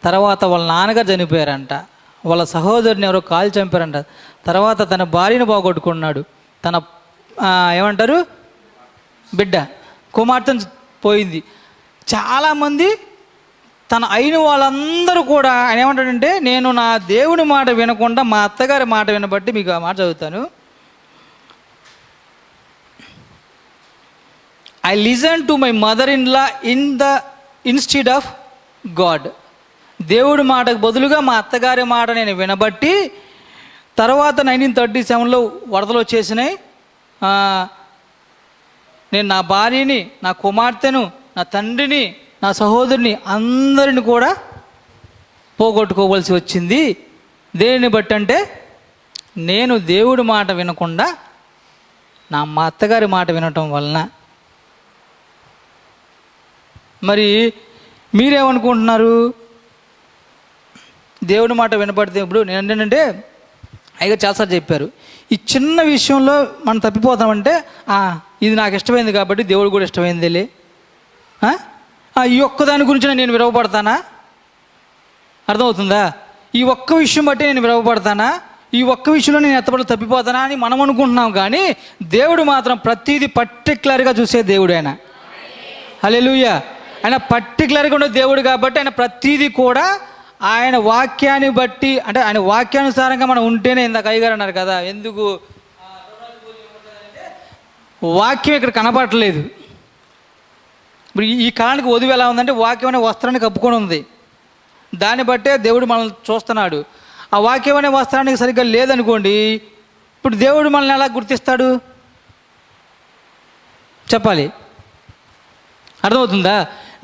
తర్వాత వాళ్ళ నాన్నగారు చనిపోయారంట, వాళ్ళ సహోదరుని ఎవరో కాలు చంపారంట. తర్వాత తన భార్యను పోగొట్టుకున్నాడు, తన ఏమంటారు బిడ్డ కుమార్తెను పోయింది. చాలామంది తన అయిన వాళ్ళందరూ కూడా ఆయన ఏమంటాడంటే, నేను నా దేవుని మాట వినకుండా మా అత్తగారి మాట వినబట్టి, మీకు ఆ మాట చదువుతాను. I listen to my mother in law instead of God. దేవుడి మాటకు బదులుగా మా అత్తగారి మాట నేను వినబట్టి, తర్వాత 1937లో వరదలు వచ్చేసినాయి, నేను నా భార్యని, నా కుమార్తెను, నా తండ్రిని, నా సహోదరుని అందరిని కూడా పోగొట్టుకోవాల్సి వచ్చింది. దేనిని బట్టి అంటే, నేను దేవుడి మాట వినకుండా మా అత్తగారి మాట వినటం వలన. మరి మీరేమనుకుంటున్నారు? దేవుని మాట వినపడితే ఇప్పుడు నేను ఏంటంటే అయ్యగారు చాలాసార్లు చెప్పారు, ఈ చిన్న విషయంలో మనం తప్పిపోతామంటే ఇది నాకు ఇష్టమైంది కాబట్టి దేవుడు కూడా ఇష్టమైందిలే, ఈ ఒక్కదాని గురించి నేను విరవపడతానా, అర్థమవుతుందా? ఈ ఒక్క విషయం బట్టి నేను విరవపడతానా, ఈ ఒక్క విషయంలో నేను ఎత్తబడి తప్పిపోతానా అని మనం అనుకుంటున్నాం. కానీ దేవుడు మాత్రం ప్రతిదీ పర్టికులర్గా చూసే దేవుడు ఆయన. హల్లెలూయా. ఆయన పర్టికులర్గా ఉండే దేవుడు కాబట్టి ఆయన ప్రతిదీ కూడా ఆయన వాక్యాన్ని బట్టి, అంటే ఆయన వాక్యానుసారంగా మనం ఉంటేనే, ఇందాక అయ్యగారు అన్నారు కదా, ఎందుకు వాక్యం ఇక్కడ కనపడట్లేదు. ఇప్పుడు ఈ కాలానికి వధువు ఎలా ఉందంటే వాక్యం అనే వస్త్రాన్ని కప్పుకొని ఉంది, దాన్ని బట్టే దేవుడు మనల్ని చూస్తున్నాడు. ఆ వాక్యం అనే వస్త్రానికి సరిగ్గా లేదనుకోండి, ఇప్పుడు దేవుడు మనల్ని ఎలా గుర్తిస్తాడు చెప్పాలి, అర్థమవుతుందా?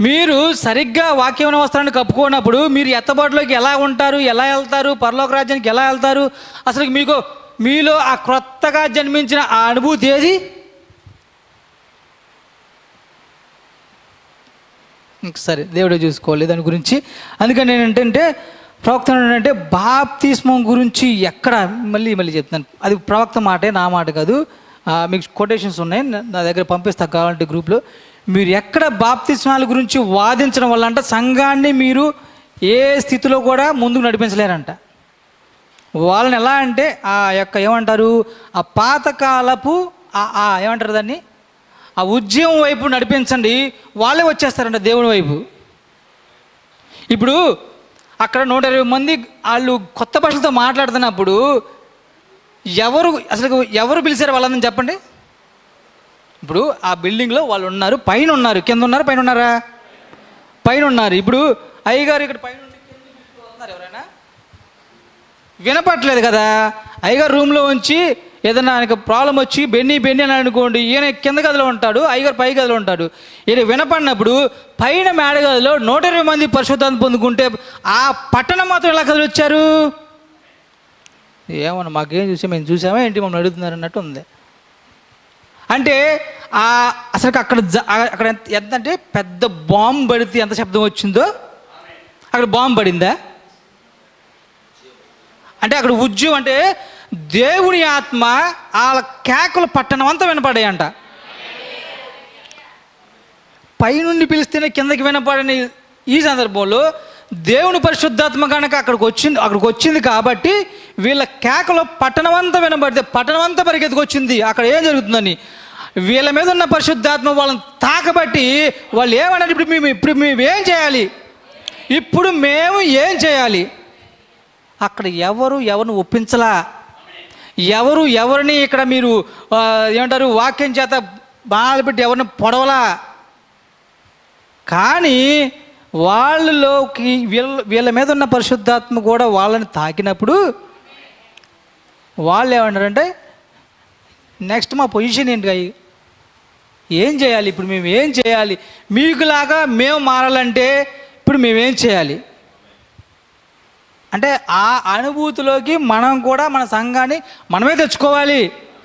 మీరు సరిగ్గా వాక్యం అనే వస్త్రాన్ని కప్పుకున్నప్పుడు మీరు ఎత్తబాటులోకి ఎలా ఉంటారు, ఎలా వెళ్తారు, పరలోక రాజ్యానికి ఎలా వెళ్తారు? అసలు మీలో ఆ క్రొత్తగా జన్మించిన ఆ అనుభూతి ఏది? సరే, దేవుడే చూసుకోవాలి దాని గురించి. అందుకని నేను ఏంటంటే ప్రవక్త ఏంటంటే బాప్తిస్మం గురించి ఎక్కడ మళ్ళీ చెప్తాను, అది ప్రవక్త మాటే, నా మాట కాదు. మీకు కొటేషన్స్ ఉన్నాయి, నా దగ్గర పంపిస్తా కావాలంటే గ్రూప్లో. మీరు ఎక్కడ బాప్తిస్మాల గురించి వాదించడం వల్ల అంటే సంఘాన్ని మీరు ఏ స్థితిలో కూడా ముందుకు నడిపించలేరంట. వాళ్ళని ఎలా అంటే ఏమంటారు, ఆ పాతకాలపు ఏమంటారు దాన్ని, ఆ ఉద్యమం వైపు నడిపించండి, వాళ్ళే వచ్చేస్తారంట దేవుని వైపు. ఇప్పుడు అక్కడ 120 మంది వాళ్ళు కొత్త భాషలతో మాట్లాడుతున్నప్పుడు ఎవరు పిలిచారు వాళ్ళని చెప్పండి. ఇప్పుడు ఆ బిల్డింగ్లో వాళ్ళు ఉన్నారు, పైన ఉన్నారు, కింద ఉన్నారు, పైన ఉన్నారా? పైన ఉన్నారు. ఇప్పుడు అయ్యగారు ఇక్కడ పైన ఉన్నారు, ఎవరైనా వినపట్లేదు కదా. అయ్యగారు రూమ్లో ఉంచి ఏదైనా ఆయనకు ప్రాబ్లం వచ్చి బెన్నీ అని అనుకోండి, ఈయన కింద గదిలో ఉంటాడు, అయ్యగారు పై గదిలో ఉంటాడు. ఈయన వినపడినప్పుడు పైన మేడ గదిలో 120 మంది పరిశుద్ధాన్ని పొందుకుంటే ఆ పట్టణం మాత్రం ఎలా కదిలి వచ్చారు? ఏమన్నా మాకేం మేము చూసామా ఏంటి, మమ్మల్ని అడుగుతున్నారు అన్నట్టు ఉంది. అంటే అసలు అక్కడ ఎంత అంటే పెద్ద బాంబు పడితే ఎంత శబ్దం వచ్చిందో అక్కడ బాంబు పడిందా? అంటే అక్కడ ఉద్యమం అంటే దేవుని ఆత్మ వాళ్ళ కేకలు పట్టణం అంతా వినపడాయంట. పైనుండి పిలిస్తేనే కిందకి వినపడని ఈ సందర్భంలో దేవుని పరిశుద్ధాత్మ కనుక అక్కడికి వచ్చింది కాబట్టి వీళ్ళ కేకలో పట్టణం అంతా వినపడితే పట్టణం అంతా పరిగెత్తుకొచ్చింది అక్కడ ఏం జరుగుతుందని. వీళ్ళ మీద ఉన్న పరిశుద్ధాత్మ వాళ్ళని తాకబట్టి వాళ్ళు ఏమన్నారు, ఇప్పుడు మేము ఏం చేయాలి, ఇప్పుడు మేము ఏం చేయాలి? అక్కడ ఎవరిని ఒప్పించలా, ఎవరిని ఇక్కడ మీరు ఏమంటారు వాక్యం చేత బాధ పెట్టి ఎవరిని పొడవలా. కానీ వాళ్ళలోకి వీళ్ళ మీద ఉన్న పరిశుద్ధాత్మ కూడా వాళ్ళని తాకినప్పుడు వాళ్ళు ఏమన్నారంటే నెక్స్ట్ మా పొజిషన్ ఏంటి, ఏం చేయాలి, ఇప్పుడు మేము ఏం చేయాలి, మీకులాగా మేము మారాలంటే ఇప్పుడు మేమేం చేయాలి అంటే ఆ అనుభూతిలోకి మనం కూడా మన సంఘాన్ని మనమే తెచ్చుకోవాలి.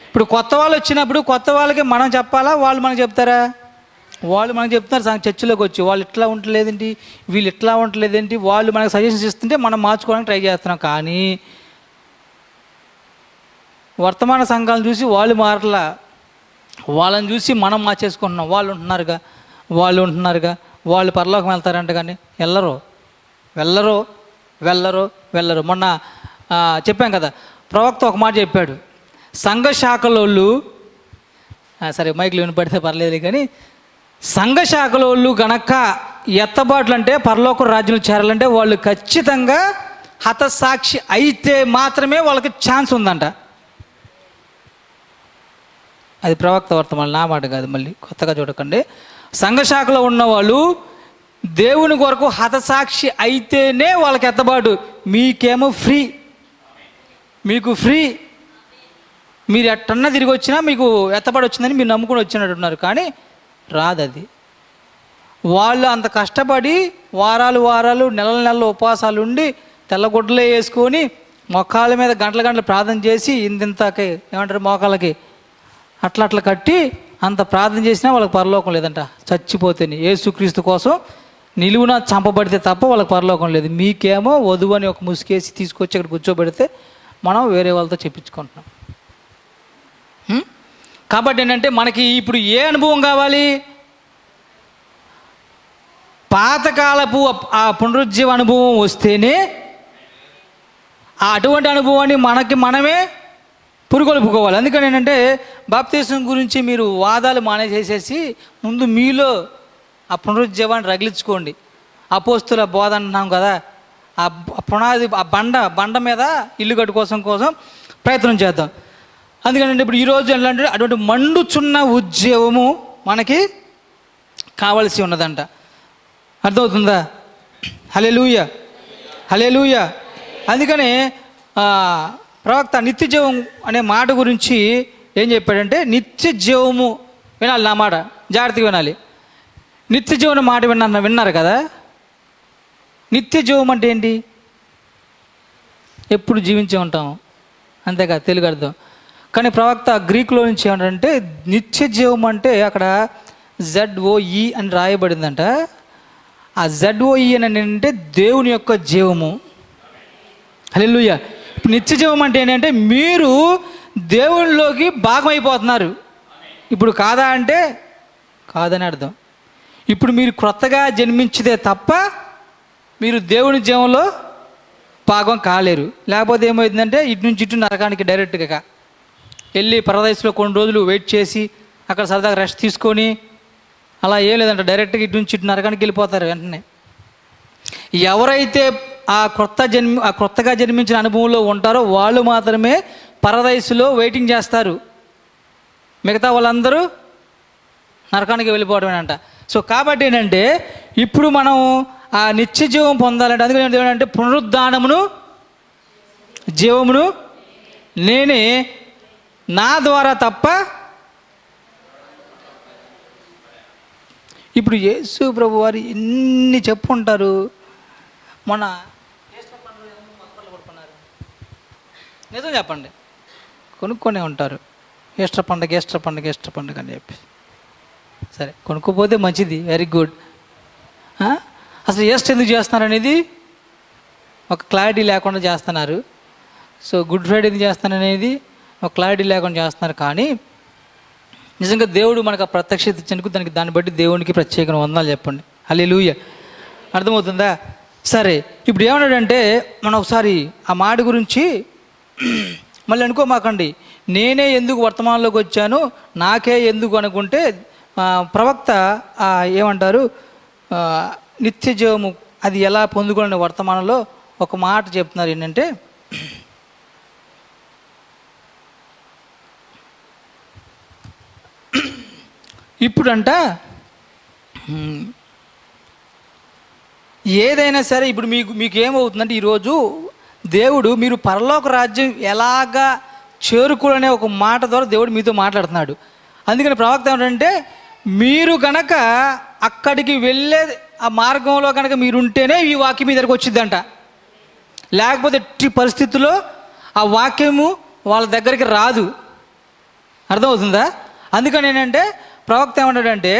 ఇప్పుడు కొత్త వాళ్ళు వచ్చినప్పుడు కొత్త వాళ్ళకి మనం చెప్పాలా, వాళ్ళు మనకు చెప్తారా? వాళ్ళు మనకు చెప్తున్నారు చర్చిలోకి వచ్చి, వాళ్ళు ఇట్లా ఉండలేదేంటి, వీళ్ళు ఇట్లా ఉండలేదేంటి, వాళ్ళు మనకు సజెషన్స్ ఇస్తుంటే మనం మార్చుకోవడానికి ట్రై చేస్తున్నాం. కానీ వర్తమాన సంఘాలను చూసి వాళ్ళు మారలా, వాళ్ళని చూసి మనం మార్చేసుకుంటున్నాం. వాళ్ళు ఉంటున్నారుగా, వాళ్ళు పరలోకం వెళ్తారంట, కానీ వెళ్ళరు. మొన్న చెప్పాం కదా, ప్రవక్త ఒక మాట చెప్పాడు, సంఘ శాఖలోళ్ళు, సరే మైకులు వినపడితే పర్లేదు కానీ, సంఘ శాఖలోళ్ళు గనక ఎత్తబాట్లు అంటే పరలోక రాజ్యంలో చేరాలంటే వాళ్ళు ఖచ్చితంగా హతసాక్షి అయితే మాత్రమే వాళ్ళకి ఛాన్స్ ఉందంట. అది ప్రవక్త వర్తమానం, నా మాట కాదు, మళ్ళీ కొత్తగా చూడకండి. సంఘ శాఖలో ఉన్నవాళ్ళు దేవుని కొరకు హతసాక్షి అయితేనే వాళ్ళకి ఎత్తబాటు. మీకేమో మీకు ఫ్రీ, మీరు ఎట్టన్నా తిరిగి వచ్చినా మీకు ఎత్తబాటు వచ్చిందని మీరు నమ్ముకొని వచ్చినట్టున్నారు, కానీ రాదది. వాళ్ళు అంత కష్టపడి వారాలు నెలలు ఉపవాసాలు ఉండి తెల్లగుడ్డలే వేసుకొని మొక్కాల మీద గంటల ప్రార్థన చేసి ఇంతకి ఏమంటారు మోకాళ్ళకి అట్లా కట్టి అంత ప్రార్థన చేసినా వాళ్ళకి పరలోకం లేదంట. చచ్చిపోతేనే యేసుక్రీస్తు కోసం నిలువున చంపబడితే తప్ప వాళ్ళకి పరలోకం లేదు. మీకేమో వధువు అని ఒక ముసుకేసి తీసుకొచ్చి అక్కడ కూర్చోబెడితే మనం వేరే వాళ్ళతో చెప్పించుకుంటున్నాం. కాబట్టి ఏంటంటే మనకి ఇప్పుడు ఏ అనుభవం కావాలి? పాతకాలపు ఆ పునరుజ్జీవ అనుభవం వస్తేనే అటువంటి అనుభవాన్ని మనమే పురుగొలుపుకోవాలి. అందుకని ఏంటంటే బాప్తిసం గురించి మీరు వాదాలు మానేసేసేసి ముందు మీలో ఆ పునరుజ్జీవాన్ని రగిలించుకోండి. అపోస్తుల బోధ అంటున్నాం కదా, ఆ పునాది ఆ బండ మీద ఇల్లు కోసం ప్రయత్నం చేద్దాం. అందుకని ఇప్పుడు ఈరోజు ఏంటంటే అటువంటి మండుచున్న ఉద్యోగము మనకి కావలసి ఉన్నదంట. అర్థమవుతుందా? హల్లెలూయా, హల్లెలూయా. అందుకనే ప్రవక్త నిత్య జీవం అనే మాట గురించి ఏం చెప్పాడంటే, నిత్య జీవము వినాలి, నా మాట జాగ్రత్తగా వినాలి. నిత్య జీవన మాట విన్నారు కదా. నిత్య జీవం అంటే ఏంటి? ఎప్పుడు జీవించే ఉంటాం, అంతేకా తెలుగు అర్థం. కానీ ప్రవక్త గ్రీకులో నుంచి ఏమంటారంటే నిత్య జీవం అంటే అక్కడ ZOE అని రాయబడిందంట. ఆ ZOE అని అంటే దేవుని యొక్క జీవము. హల్లెలూయా. ఇప్పుడు నిత్య జీవం అంటే ఏంటంటే మీరు దేవునిలోకి భాగమైపోతున్నారు. ఇప్పుడు కాదా అంటే కాదని అర్థం. ఇప్పుడు మీరు క్రొత్తగా జన్మించితే తప్ప మీరు దేవుని జీవంలో భాగం కాలేరు. లేకపోతే ఏమైందంటే ఇటు నుంచి ఇటు నరకానికి డైరెక్ట్గా వెళ్ళి పరదేశంలో కొన్ని రోజులు వెయిట్ చేసి అక్కడ సరదాగా రెస్ట్ తీసుకొని అలా ఏం లేదంట, డైరెక్ట్గా ఇటు నుంచి ఇటు నరకానికి వెళ్ళిపోతారు వెంటనే. ఎవరైతే ఆ క్రొత్తగా జన్మించిన అనుభవంలో ఉంటారో వాళ్ళు మాత్రమే పరదేశంలో వెయిటింగ్ చేస్తారు. మిగతా వాళ్ళందరూ నరకానికి వెళ్ళిపోవడమేనంట. సో కాబట్టి ఏంటంటే ఇప్పుడు మనం ఆ నిత్య జీవం పొందాలంటే అందుకని ఏమంటే పునరుద్ధానమును జీవమును నేనే, నా ద్వారా తప్ప. ఇప్పుడు యేసు ప్రభు వారు ఎన్ని చెప్పుంటారు. మొన్న నిజం చెప్పండి, కొనుక్కొనే ఉంటారు. ఈస్టర్ పండుగ అని చెప్పి. సరే, కొనుక్కోపోతే మంచిది, వెరీ గుడ్. అసలు ఈస్టర్ ఎందుకు చేస్తున్నారు అనేది ఒక క్లారిటీ లేకుండా చేస్తున్నారు. సో గుడ్ ఫ్రైడే ఎందుకు చేస్తాననేది ఒక క్లారిటీ లేకుండా చేస్తున్నారు. కానీ నిజంగా దేవుడు మనకు ప్రత్యక్షత ఇచ్చినందుకు దాన్ని బట్టి దేవునికి ప్రత్యేకంగా వందనాలు చెప్పండి. హల్లెలూయా. అర్థమవుతుందా? సరే, ఇప్పుడు ఏమన్నాడంటే మనం ఒకసారి ఆ మాట గురించి మళ్ళీ అనుకోమాకండి, నేనే ఎందుకు వర్తమానంలోకి వచ్చాను, నాకే ఎందుకు అనుకుంటే ప్రవక్త ఏమంటారు, నిత్య జీవము అది ఎలా పొందుకోవాలనే వర్తమానంలో ఒక మాట చెప్తున్నారు. ఏంటంటే ఇప్పుడంట ఏదైనా సరే ఇప్పుడు మీకు ఏమవుతుందంటే ఈరోజు దేవుడు మీరు పరలోక రాజ్యం ఎలాగా చేరుకోవాలనే ఒక మాట ద్వారా దేవుడు మీతో మాట్లాడుతున్నాడు. అందుకని ప్రవక్త ఏమంటే మీరు కనుక అక్కడికి వెళ్ళే ఆ మార్గంలో కనుక మీరుంటేనే ఈ వాక్యం మీ దగ్గరకు వచ్చిందంట. లేకపోతే ఎట్టి పరిస్థితుల్లో ఆ వాక్యము వాళ్ళ దగ్గరికి రాదు. అర్థమవుతుందా? అందుకని ఏంటంటే ప్రవక్త ఏమంటాడంటే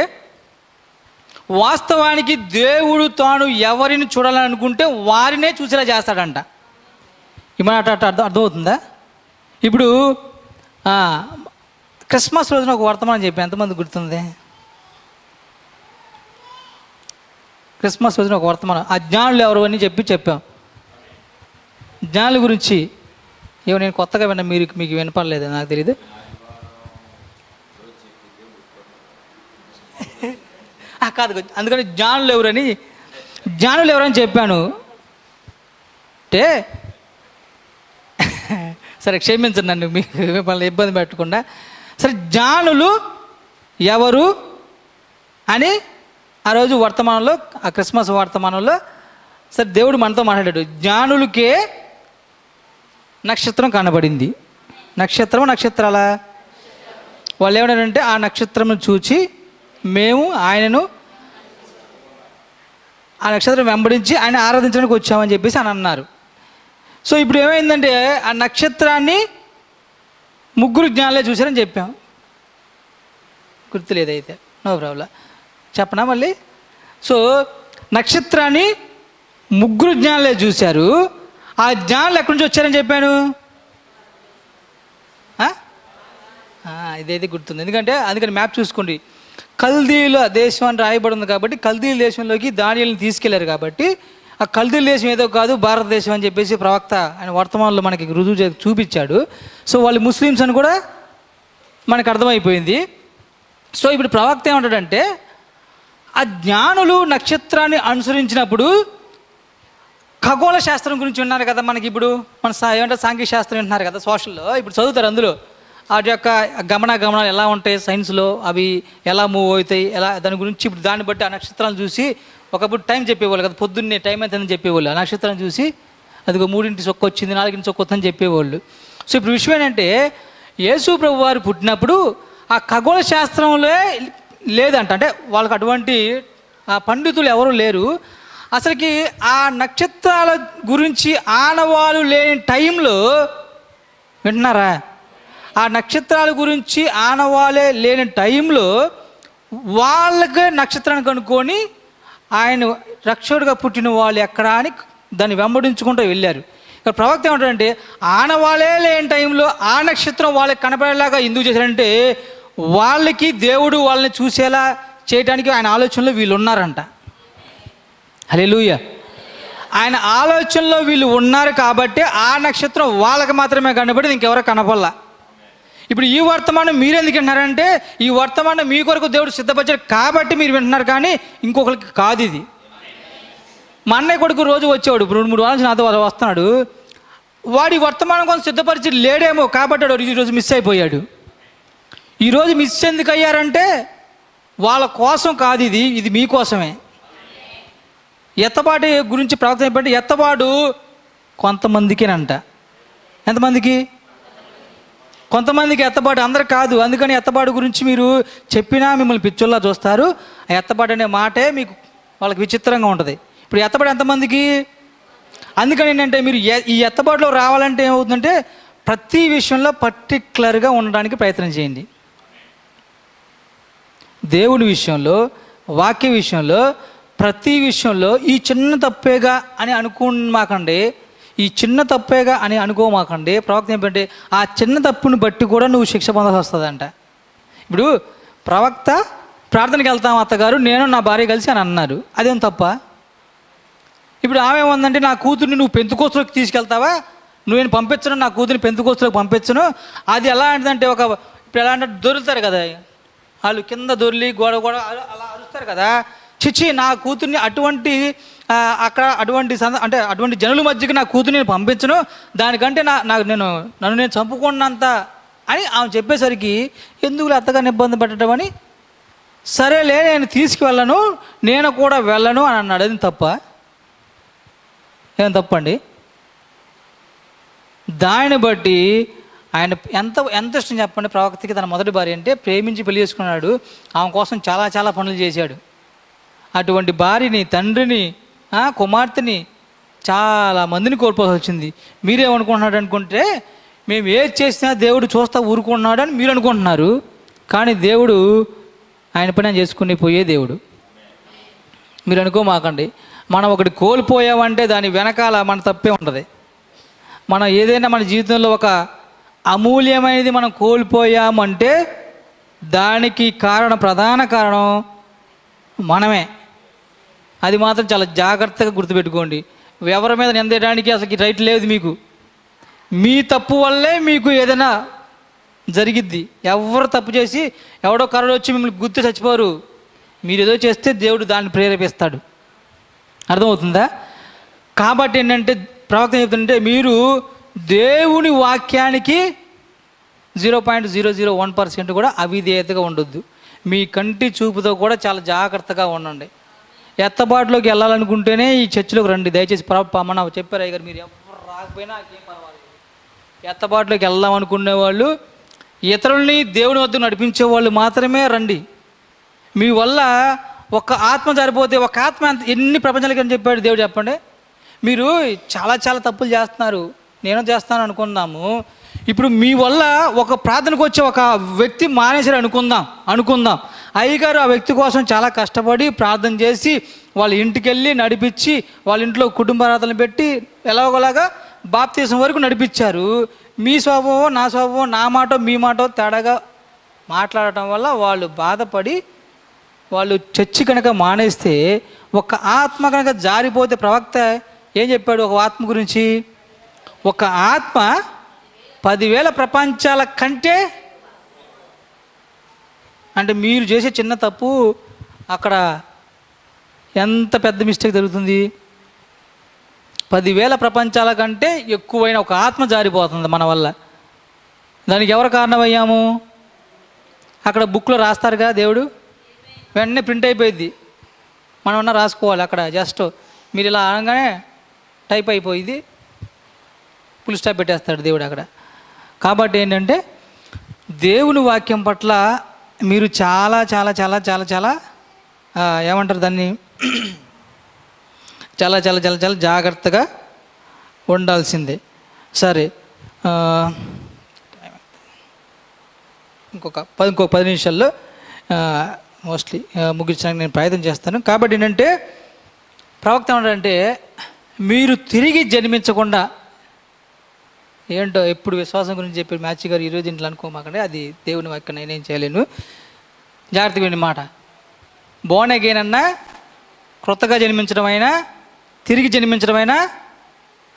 వాస్తవానికి దేవుడు తాను ఎవరిని చూడాలని అనుకుంటే వారినే చూసేలా చేస్తాడంట. ఈ మాట అర్థమవుతుందా? ఇప్పుడు క్రిస్మస్ రోజున ఒక వర్తమానం చెప్పి ఎంతమంది గుర్తుంది? క్రిస్మస్ రోజున ఒక వర్తమానం, ఆ జ్ఞానులు ఎవరు అని చెప్పాం. జ్ఞానుల గురించి ఏమో నేను కొత్తగా విన్నా, మీకు వినపడలేదు నాకు తెలియదు. కాదు, అందుకని జ్ఞానులు ఎవరని చెప్పాను అంటే సరే క్షమించండి నన్ను, మిమ్మల్ని ఇబ్బంది పెట్టకుండా. సరే, జ్ఞానులు ఎవరు అని ఆ రోజు వర్తమానంలో, ఆ క్రిస్మస్ వర్తమానంలో సరే దేవుడు మనతో మాట్లాడాడు. జ్ఞానులకే నక్షత్రం కనబడింది. నక్షత్రాల వాళ్ళు ఏమన్నారంటే ఆ నక్షత్రం చూచి మేము ఆయనను ఆ నక్షత్రం వెంబడించి ఆయన ఆరాధించడానికి వచ్చామని చెప్పేసి అని అన్నారు. సో ఇప్పుడు ఏమైందంటే ఆ నక్షత్రాన్ని ముగ్గురు జ్ఞానులే చూశారని చెప్పాం. గుర్తులేదైతే నో ప్రాబ్లం, చెప్పనా మళ్ళీ? సో నక్షత్రాన్ని ముగ్గురు జ్ఞానులే చూశారు. ఆ జ్ఞానులు ఎక్కడి నుంచి వచ్చారని చెప్పాను? ఇదైతే గుర్తుంది. అందుకని మ్యాప్ చూసుకోండి. కల్దీల దేశం అని రాయబడి ఉంది కాబట్టి కల్దీల దేశంలోకి దానియేలుని తీసుకెళ్లారు కాబట్టి ఆ కల్దీల దేశం ఏదో కాదు భారతదేశం అని చెప్పేసి ప్రవక్త ఆయన వర్తమానంలో మనకి రుజువు చూపించాడు. సో వాళ్ళు ముస్లిమ్స్ అని కూడా మనకు అర్థమైపోయింది. సో ఇప్పుడు ప్రవక్త ఏమంటాడంటే, ఆ జ్ఞానులు నక్షత్రాన్ని అనుసరించినప్పుడు ఖగోళ శాస్త్రం గురించి విన్నారు కదా, మనకి ఇప్పుడు మన ఏమంటారు సాంఘిక శాస్త్రం వింటున్నారు కదా సోషల్లో, ఇప్పుడు చదువుతారు. అందులో వాటి యొక్క గమనాలు ఎలా ఉంటాయి సైన్స్లో, అవి ఎలా మూవ్ అవుతాయి, ఎలా దాని గురించి ఇప్పుడు దాన్ని బట్టి ఆ నక్షత్రాలను చూసి ఒకప్పుడు టైం చెప్పేవాళ్ళు కదా, పొద్దున్నే టైం అవుతుందని చెప్పేవాళ్ళు. ఆ నక్షత్రాన్ని చూసి అదిగో 3 చొక్క వచ్చింది, 4 చొక్క వస్తుందని చెప్పేవాళ్ళు. సో ఇప్పుడు విషయం ఏంటంటే, యేసు ప్రభు వారు పుట్టినప్పుడు ఆ ఖగోళ శాస్త్రంలో లేదంట. అంటే వాళ్ళకి అటువంటి పండితులు ఎవరు లేరు. అసలుకి ఆ నక్షత్రాల గురించి ఆనవాళ్ళు లేని టైంలో, వింటున్నారా, ఆ నక్షత్రాల గురించి ఆనవాళ్ళే లేని టైంలో వాళ్ళకే నక్షత్రాన్ని కనుక్కొని ఆయన రక్షకుడిగా పుట్టిన వాళ్ళు ఎక్కడా అని దాన్ని వెంబడించుకుంటూ వెళ్ళారు. ఇక్కడ ప్రవక్త ఏమంటాడంటే, ఆనవాళ్ళే లేని టైంలో ఆ నక్షత్రం వాళ్ళకి కనపడేలాగా ఎందుకు చేశారంటే, వాళ్ళకి దేవుడు వాళ్ళని చూసేలా చేయడానికి ఆయన ఆలోచనలో వీళ్ళు ఉన్నారంట. హల్లెలూయా. ఆయన ఆలోచనలో వీళ్ళు ఉన్నారు కాబట్టి ఆ నక్షత్రం వాళ్ళకి మాత్రమే కనబడి ఇంకెవరో కనపడలా. ఇప్పుడు ఈ వర్తమానం మీరు ఎందుకు వింటున్నారంటే, ఈ వర్తమానం మీ కొరకు దేవుడు సిద్ధపరిచాడు కాబట్టి మీరు వింటున్నారు, కానీ ఇంకొకరికి కాదు ఇది. మా అన్నయ్య కొడుకు రోజు వచ్చేవాడు, 2-3 వారాల నుంచి నాతో వస్తున్నాడు. వాడి వర్తమానం కోసం సిద్ధపరిచి లేడేమో కాబట్టి వాడు ఈరోజు మిస్ అయిపోయాడు. ఈరోజు మిస్ ఎందుకు అయ్యారంటే వాళ్ళ కోసం కాదు, ఇది మీకోసమే. ఎత్తబాటు గురించి ప్రవక్త చెప్పండి, ఎత్తబాటు కొంతమందికేనంట. ఎంతమందికి? కొంతమందికి ఎత్తబాటు, అందరు కాదు. అందుకని ఎత్తబాటు గురించి మీరు చెప్పినా మిమ్మల్ని పిచ్చోళ్ళ చూస్తారు. ఆ ఎత్తబాటు అనే మాటే మీకు వాళ్ళకి విచిత్రంగా ఉంటుంది. ఇప్పుడు ఎత్తబాటు ఎంతమందికి? అందుకని ఏంటంటే, మీరు ఈ ఎత్తబాటులో రావాలంటే ఏమవుతుందంటే, ప్రతి విషయంలో పర్టిక్యులర్గా ఉండడానికి ప్రయత్నం చేయండి. దేవుని విషయంలో, వాక్య విషయంలో, ప్రతి విషయంలో ఈ చిన్న తప్పేగా అని అనుకోమాకండి. ఈ చిన్న తప్పేగా అని అనుకోమాకండి. ప్రవక్త ఏంటంటే, ఆ చిన్న తప్పుని బట్టి కూడా నువ్వు శిక్ష పొందాల్సి వస్తుందంట. ఇప్పుడు ప్రవక్త ప్రార్థనకి వెళ్తాం అత్తగారు, నేను నా భార్య కలిసి అని అన్నారు. అదేం తప్ప? ఇప్పుడు ఆమె ఏమందంటే, నా కూతుర్ని నువ్వు పెంతుకోస్తులోకి తీసుకెళ్తావా, నేను పంపించను, నా కూతురిని పెంతుకోస్తులోకి పంపించను. అది ఎలా అంటుందంటే, ఇప్పుడు ఎలా అంటే దొరుకుతారు కదా వాళ్ళు, కింద దొర్లి గోడ అలా అరుస్తారు కదా. చిచ్చి, నా కూతుర్ని అటువంటి అక్కడ అంటే అటువంటి జనుల మధ్యకి నా కూతుర్ని నేను పంపించను, దానికంటే నన్ను నేను చంపుకున్నంత అని ఆమె చెప్పేసరికి, ఎందుకు అత్తగారిని ఇబ్బంది పెట్టడం అని, సరేలే నేను తీసుకువెళ్ళను, నేను కూడా వెళ్ళను అని అన్నాడు. అది తప్ప? ఏం తప్పండి? దాన్ని బట్టి ఆయన ఎంత ఇష్టం చెప్పండి ప్రవక్తకి. తన మొదటి భార్య అంటే ప్రేమించి పెళ్లి చేసుకున్నాడు. ఆమె కోసం చాలా చాలా పనులు చేశాడు. అటువంటి భార్యని, తండ్రిని, కుమార్తెని, చాలా మందిని కోల్పోవాల్సి వచ్చింది. మీరేమనుకుంటున్నాడు అనుకుంటే, మేము ఏది చేసినా దేవుడు చూస్తా ఊరుకుంటున్నాడు అని మీరు అనుకుంటున్నారు. కానీ దేవుడు ఆయన పని చేసుకుని పోయే దేవుడు. మీరు అనుకోమాకండి. మనం ఒకటి కోల్పోయామంటే దాని వెనకాల మన తప్పే ఉంటుంది. మనం ఏదైనా మన జీవితంలో ఒక అమూల్యమైనది మనం కోల్పోయామంటే దానికి ప్రధాన కారణం మనమే. అది మాత్రం చాలా జాగ్రత్తగా గుర్తుపెట్టుకోండి. ఎవరి మీద నిందేయడానికి అసలు రైట్ లేదు మీకు. మీ తప్పు వల్లే మీకు ఏదైనా జరిగిద్ది. ఎవరు తప్పు చేసి ఎవడో కరోడు వచ్చి మిమ్మల్ని గుర్తు చచ్చిపోరు. మీరు ఏదో చేస్తే దేవుడు దాన్ని ప్రేరేపిస్తాడు. అర్థమవుతుందా? కాబట్టి ఏంటంటే ప్రవక్త చెప్తుంటే, మీరు దేవుని వాక్యానికి 0.001% కూడా అవిధేయతగా ఉండొద్దు. మీ కంటి చూపుతో కూడా చాలా జాగ్రత్తగా ఉండండి. ఎత్తబాటులోకి వెళ్ళాలనుకుంటేనే ఈ చర్చిలోకి రండి దయచేసి. మన చెప్పారు అయ్య గారు, మీరు ఎవరు రాకపోయినా నాకేం పర్వాలేదు. ఎత్తబాటులోకి వెళ్దాం అనుకునే వాళ్ళు, ఇతరుల్ని దేవుని వద్ద నడిపించే వాళ్ళు మాత్రమే రండి. మీ వల్ల ఒక ఆత్మ సరిపోతే, ఒక ఆత్మ ఎన్ని ప్రపంచాలకి అని చెప్పాడు దేవుడు చెప్పండి. మీరు చాలా చాలా తప్పులు చేస్తున్నారు, నేను చేస్తాను అనుకుందాము. ఇప్పుడు మీ వల్ల ఒక ప్రార్థనకు వచ్చే ఒక వ్యక్తి మానేసారు అనుకుందాం. అయ్యగారు ఆ వ్యక్తి కోసం చాలా కష్టపడి ప్రార్థన చేసి వాళ్ళ ఇంటికి వెళ్ళి నడిపించి వాళ్ళ ఇంట్లో కుటుంబారాధనలు పెట్టి ఎలాగోలాగా బాప్తీసం వరకు నడిపించారు. మీ స్వభావం నా స్వభావం, నా మాట మీ మాట తేడాగా మాట్లాడటం వల్ల వాళ్ళు బాధపడి వాళ్ళు చర్చి కనుక మానేస్తే, ఒక ఆత్మ కనుక జారిపోతే, ప్రవక్త ఏం చెప్పాడు ఒక ఆత్మ గురించి? ఒక ఆత్మ 10,000 ప్రపంచాల కంటే, అంటే మీరు చేసే చిన్న తప్పు అక్కడ ఎంత పెద్ద మిస్టేక్ జరుగుతుంది. 10,000 ప్రపంచాల కంటే ఎక్కువైన ఒక ఆత్మ జారిపోతుంది మన వల్ల. దానికి ఎవరు కారణమయ్యాము? అక్కడ బుక్లో రాస్తారుగా, దేవుడు వెంటనే ప్రింట్ అయిపోయింది, మనం రాసుకోవాలి. అక్కడ జస్ట్ మీరు ఇలా అనగానే టైప్ అయిపోయింది, ఫుల్ స్టాప్ పెట్టేస్తాడు దేవుడు అక్కడ. కాబట్టి ఏంటంటే దేవుని వాక్యం పట్ల మీరు చాలా చాలా చాలా చాలా చాలా ఏమంటారు దాన్ని, చాలా చాలా చాలా చాలా జాగ్రత్తగా ఉండాల్సిందే. సరే, ఇంకొక 10 నిమిషాల్లో మోస్ట్లీ ముగించడానికి నేను ప్రయత్నం చేస్తాను. కాబట్టి ఏంటంటే ప్రవక్త ఏమంటాడంటే, మీరు తిరిగి జన్మించకుండా, ఏంటో ఎప్పుడు విశ్వాసం గురించి చెప్పి మ్యాచ్ గారు ఈరోజు ఇంట్లో అనుకోమాకండి, అది దేవుని వాక్యం, నేనేం చేయలేను. జాగ్రత్తగా విని మాట. బోర్న్ అగైన్ అన్నా, క్రొత్తగా జన్మించడం అయినా, తిరిగి జన్మించడం అయినా